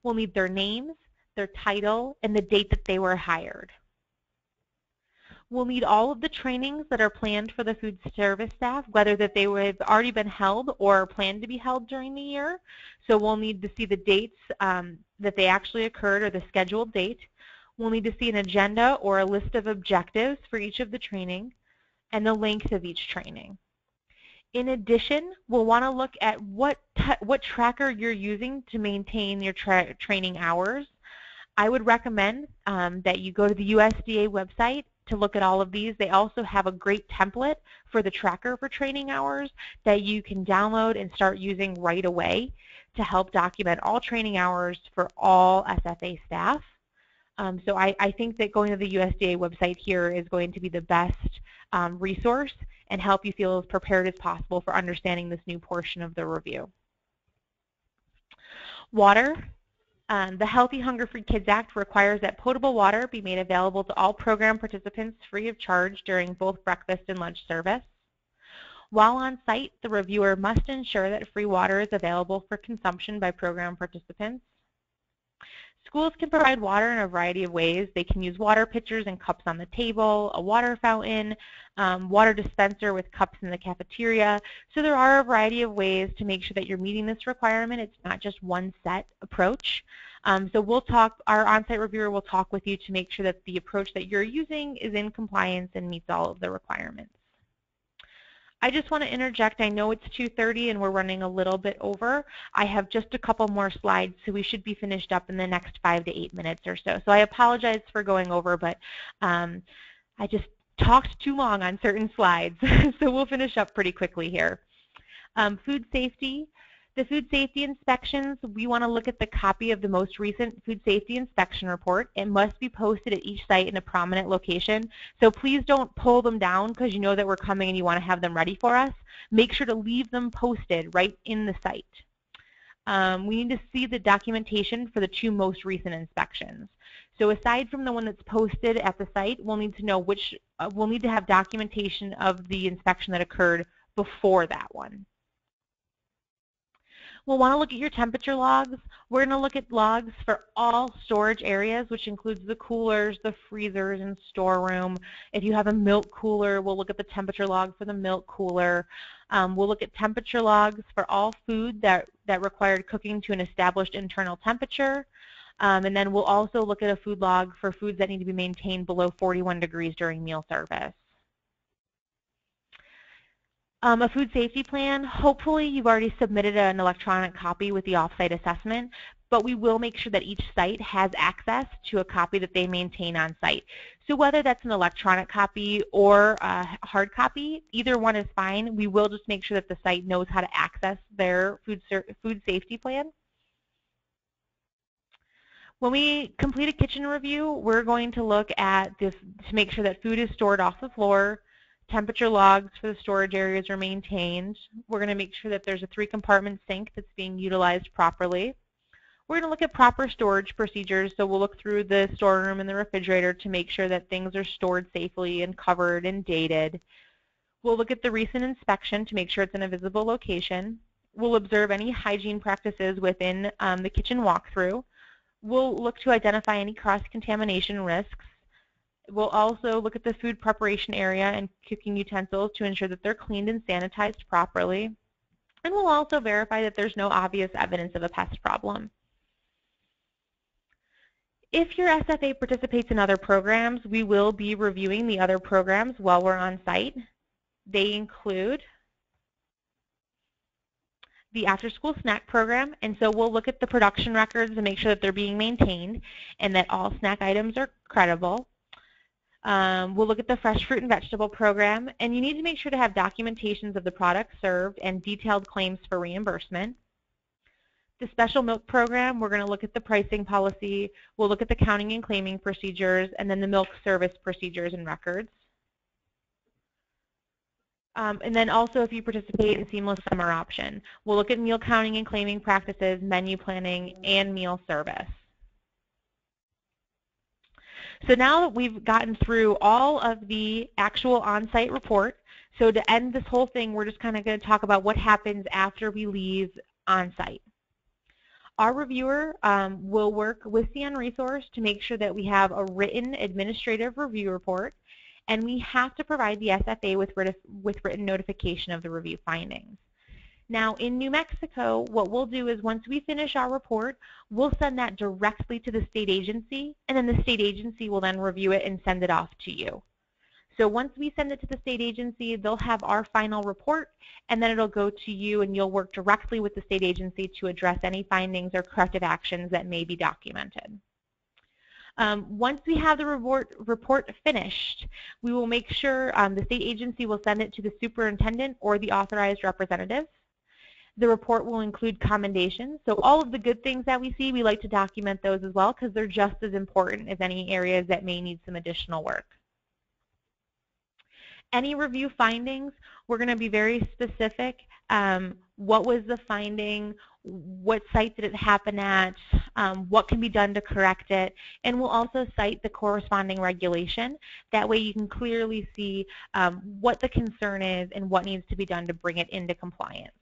We'll need their names, their title, and the date that they were hired. We'll need all of the trainings that are planned for the food service staff, whether that they have already been held or planned to be held during the year. So we'll need to see the dates that they actually occurred or the scheduled date. We'll need to see an agenda or a list of objectives for each of the training and the length of each training. In addition, we'll want to look at what tracker you're using to maintain your training hours. I would recommend that you go to the USDA website to look at all of these. They also have a great template for the tracker for training hours that you can download and start using right away to help document all training hours for all SFA staff. So I think that going to the USDA website here is going to be the best resource and help you feel as prepared as possible for understanding this new portion of the review. Water. The Healthy Hunger Free Kids Act requires that potable water be made available to all program participants free of charge during both breakfast and lunch service. While on site, the reviewer must ensure that free water is available for consumption by program participants. Schools can provide water in a variety of ways. They can use water pitchers and cups on the table, a water fountain, water dispenser with cups in the cafeteria. So there are a variety of ways to make sure that you're meeting this requirement. It's not just one set approach. So we'll talk, our on-site reviewer will talk with you to make sure that the approach that you're using is in compliance and meets all of the requirements. I just want to interject. I know it's 2:30 and we're running a little bit over. I have just a couple more slides, so we should be finished up in the next 5 to 8 minutes or so. So I apologize for going over, but I just talked too long on certain slides. So we'll finish up pretty quickly here. Food safety. The food safety inspections, we want to look at the copy of the most recent food safety inspection report. It must be posted at each site in a prominent location. So please don't pull them down because you know that we're coming and you want to have them ready for us. Make sure to leave them posted right in the site. We need to see the documentation for the 2 most recent inspections. So aside from the one that's posted at the site, we'll need to know which, we'll need to have documentation of the inspection that occurred before that one. We'll want to look at your temperature logs. We're going to look at logs for all storage areas, which includes the coolers, the freezers, and storeroom. If you have a milk cooler, we'll look at the temperature log for the milk cooler. We'll look at temperature logs for all food that required cooking to an established internal temperature. And then we'll also look at a food log for foods that need to be maintained below 41 degrees during meal service. A food safety plan, hopefully you've already submitted an electronic copy with the off-site assessment. but we will make sure that each site has access to a copy that they maintain on site. So whether that's an electronic copy or a hard copy, either one is fine. We will just make sure that the site knows how to access their food safety plan. When we complete a kitchen review, we're going to look at this to make sure that food is stored off the floor, temperature logs for the storage areas are maintained. We're going to make sure that there's a 3-compartment sink that's being utilized properly. We're going to look at proper storage procedures, so we'll look through the storeroom and the refrigerator to make sure that things are stored safely and covered and dated. We'll look at the recent inspection to make sure it's in a visible location. We'll observe any hygiene practices within the kitchen walkthrough. We'll look to identify any cross-contamination risks. We'll also look at the food preparation area and cooking utensils to ensure that they're cleaned and sanitized properly. And we'll also verify that there's no obvious evidence of a pest problem. If your SFA participates in other programs, we will be reviewing the other programs while we're on site. They include the after-school snack program, and so we'll look at the production records to make sure that they're being maintained and that all snack items are credible. We'll look at the fresh fruit and vegetable program, and you need to make sure to have documentations of the products served and detailed claims for reimbursement. The special milk program, we're going to look at the pricing policy, we'll look at the counting and claiming procedures, and then the milk service procedures and records. And then also if you participate in Seamless Summer Option, we'll look at meal counting and claiming practices, menu planning, and meal service. So now that we've gotten through all of the actual on-site report, so to end this whole thing, we're just kind of going to talk about what happens after we leave on-site. Our reviewer will work with CN Resource to make sure that we have a written administrative review report, and we have to provide the SFA with written notification of the review findings. Now, in New Mexico, what we'll do is once we finish our report, we'll send that directly to the state agency, and then the state agency will then review it and send it off to you. So once we send it to the state agency, they'll have our final report, and then it'll go to you, and you'll work directly with the state agency to address any findings or corrective actions that may be documented. Once we have the report finished, we will make sure the state agency will send it to the superintendent or the authorized representative. The report will include commendations. So all of the good things that we see, we like to document those as well because they're just as important as any areas that may need some additional work. Any review findings, we're going to be very specific. What was the finding? What site did it happen at? What can be done to correct it? And we'll also cite the corresponding regulation. That way you can clearly see what the concern is and what needs to be done to bring it into compliance.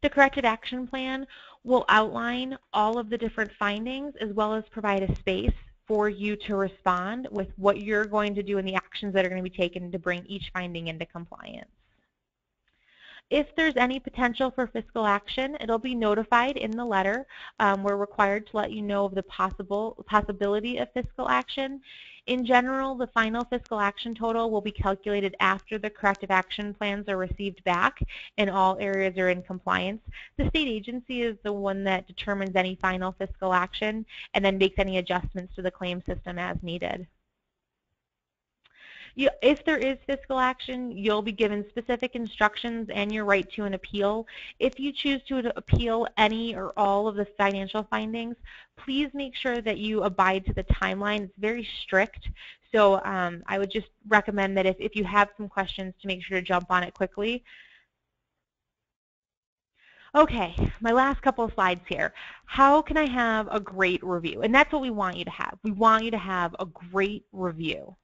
The corrected action plan will outline all of the different findings as well as provide a space for you to respond with what you're going to do and the actions that are going to be taken to bring each finding into compliance. If there's any potential for fiscal action, it'll be notified in the letter. We're required to let you know of the possibility of fiscal action. In general, the final fiscal action total will be calculated after the corrective action plans are received back and all areas are in compliance. The state agency is the one that determines any final fiscal action and then makes any adjustments to the claim system as needed. If there is fiscal action, you'll be given specific instructions and your right to an appeal. If you choose to appeal any or all of the financial findings, please make sure that you abide to the timeline. It's very strict, so I would just recommend that if you have some questions to make sure to jump on it quickly. Okay, my last couple of slides here. How can I have a great review? And that's what we want you to have. We want you to have a great review.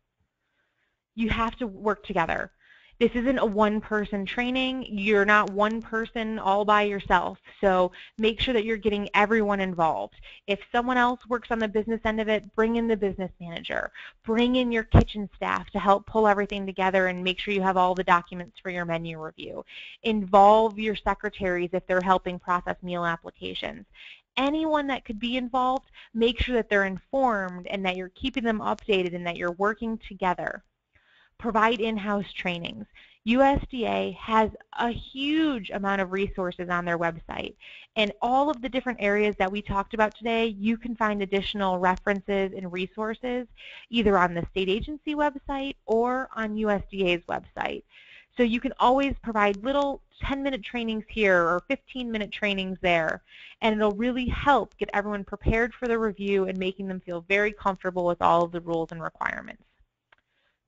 You have to work together. This isn't a one-person training. You're not one person all by yourself. So make sure that you're getting everyone involved. If someone else works on the business end of it, bring in the business manager. Bring in your kitchen staff to help pull everything together and make sure you have all the documents for your menu review. Involve your secretaries if they're helping process meal applications. Anyone that could be involved, make sure that they're informed and that you're keeping them updated and that you're working together. Provide in-house trainings. USDA has a huge amount of resources on their website. And all of the different areas that we talked about today, you can find additional references and resources either on the state agency website or on USDA's website. So you can always provide little 10-minute trainings here or 15-minute trainings there, and it'll really help get everyone prepared for the review and making them feel very comfortable with all of the rules and requirements.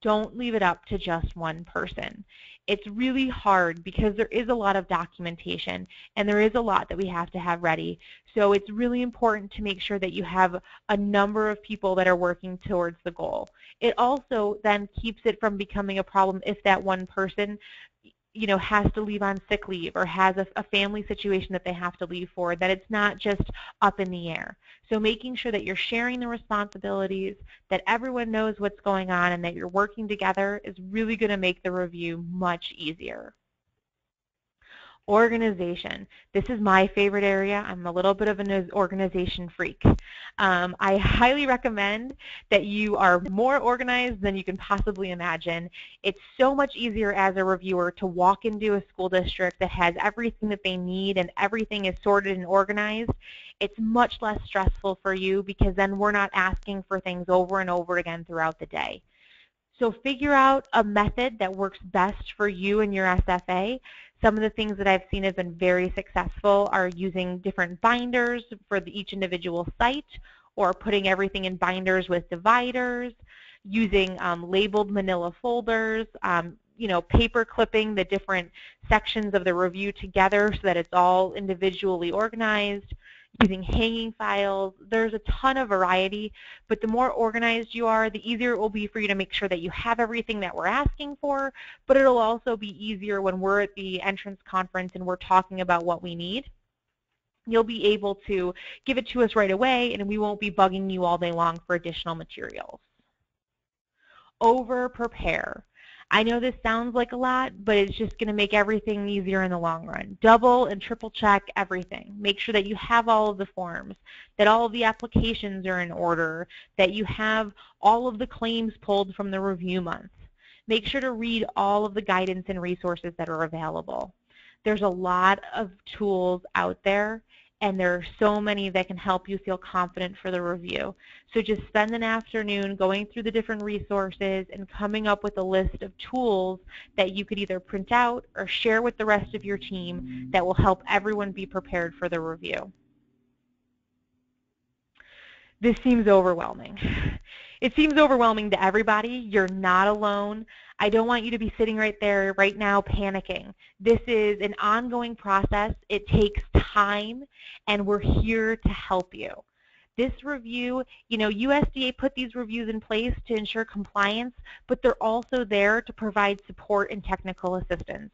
Don't leave it up to just one person. It's really hard because there is a lot of documentation and there is a lot that we have to have ready. So it's really important to make sure that you have a number of people that are working towards the goal. It also then keeps it from becoming a problem if that one person has to leave on sick leave or has a family situation that they have to leave for, that it's not just up in the air. So making sure that you're sharing the responsibilities, that everyone knows what's going on, and that you're working together is really going to make the review much easier. Organization. This is my favorite area. I'm a little bit of an organization freak. I highly recommend that you are more organized than you can possibly imagine. It's so much easier as a reviewer to walk into a school district that has everything that they need and everything is sorted and organized. It's much less stressful for you because then we're not asking for things over and over again throughout the day. So figure out a method that works best for you and your SFA. Some of the things that I've seen have been very successful are using different binders for each individual site, or putting everything in binders with dividers, using labeled manila folders, paper clipping the different sections of the review together so that it's all individually organized, using hanging files. There's a ton of variety, but the more organized you are, the easier it will be for you to make sure that you have everything that we're asking for, but it'll also be easier when we're at the entrance conference and we're talking about what we need. You'll be able to give it to us right away, and we won't be bugging you all day long for additional materials. Over-prepare. I know this sounds like a lot, but it's just going to make everything easier in the long run. Double and triple check everything. Make sure that you have all of the forms, that all of the applications are in order, that you have all of the claims pulled from the review month. Make sure to read all of the guidance and resources that are available. There's a lot of tools out there, and there are so many that can help you feel confident for the review. So just spend an afternoon going through the different resources and coming up with a list of tools that you could either print out or share with the rest of your team that will help everyone be prepared for the review. This seems overwhelming. It seems overwhelming to everybody. You're not alone. I don't want you to be sitting right there right now panicking. This is an ongoing process. It takes time, and we're here to help you. This review, USDA put these reviews in place to ensure compliance, but they're also there to provide support and technical assistance.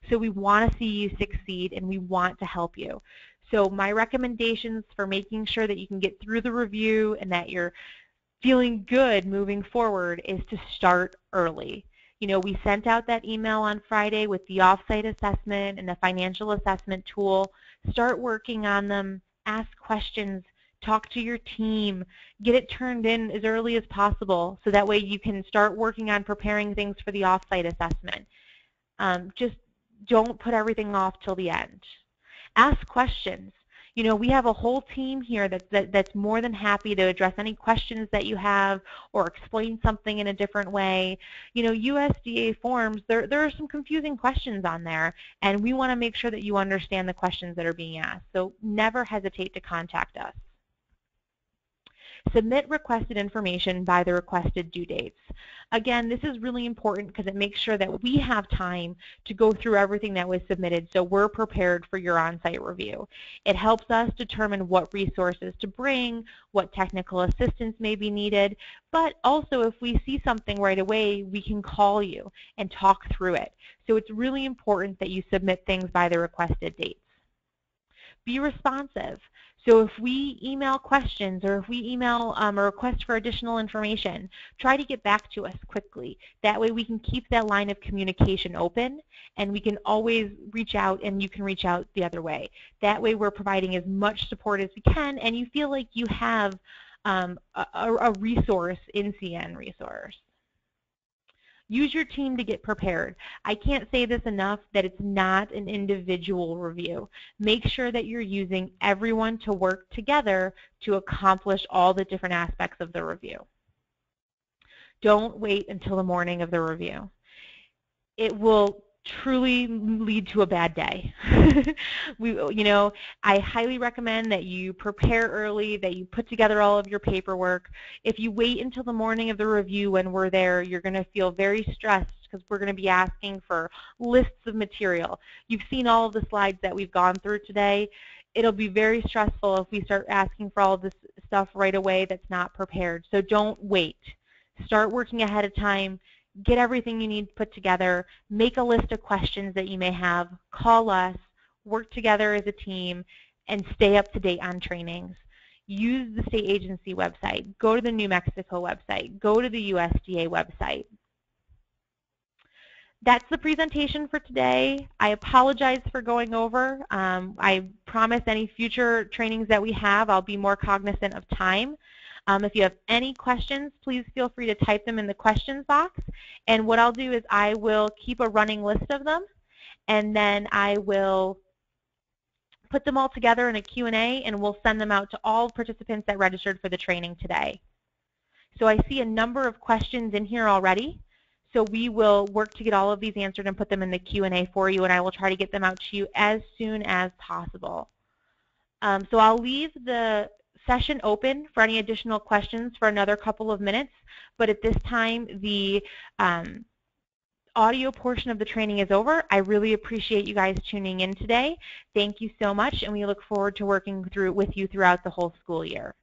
So we want to see you succeed, and we want to help you. So my recommendations for making sure that you can get through the review and that you're feeling good moving forward is to start early. We sent out that email on Friday with the off-site assessment and the financial assessment tool. Start working on them, ask questions, talk to your team, get it turned in as early as possible so that way you can start working on preparing things for the off-site assessment. Just don't put everything off till the end. Ask questions. We have a whole team here that's more than happy to address any questions that you have or explain something in a different way. USDA forms, there are some confusing questions on there, and we want to make sure that you understand the questions that are being asked. So never hesitate to contact us. Submit requested information by the requested due dates. Again, this is really important because it makes sure that we have time to go through everything that was submitted so we're prepared for your on-site review. It helps us determine what resources to bring, what technical assistance may be needed, but also if we see something right away, we can call you and talk through it. So it's really important that you submit things by the requested dates. Be responsive. So if we email questions or if we email a request for additional information, try to get back to us quickly. That way we can keep that line of communication open, and we can always reach out, and you can reach out the other way. That way we're providing as much support as we can, and you feel like you have a resource in CN Resource. Use your team to get prepared. I can't say this enough that it's not an individual review. Make sure that you're using everyone to work together to accomplish all the different aspects of the review. Don't wait until the morning of the review. It will truly lead to a bad day. I highly recommend that you prepare early, that you put together all of your paperwork. If you wait until the morning of the review when we're there, you're going to feel very stressed because we're going to be asking for lists of material. You've seen all of the slides that we've gone through today. It'll be very stressful if we start asking for all of this stuff right away that's not prepared. So don't wait. Start working ahead of time. Get everything you need put together, make a list of questions that you may have, call us, work together as a team, and stay up to date on trainings. Use the state agency website, go to the New Mexico website, go to the USDA website. That's the presentation for today. I apologize for going over. I promise any future trainings that we have, I'll be more cognizant of time. If you have any questions, please feel free to type them in the questions box. And what I'll do is I will keep a running list of them, and then I will put them all together in a Q&A, and we'll send them out to all participants that registered for the training today. So I see a number of questions in here already. So we will work to get all of these answered and put them in the Q&A for you, and I will try to get them out to you as soon as possible. So I'll leave the session open for any additional questions for another couple of minutes, but at this time the audio portion of the training is over. I really appreciate you guys tuning in today. Thank you so much, and we look forward to working with you throughout the whole school year.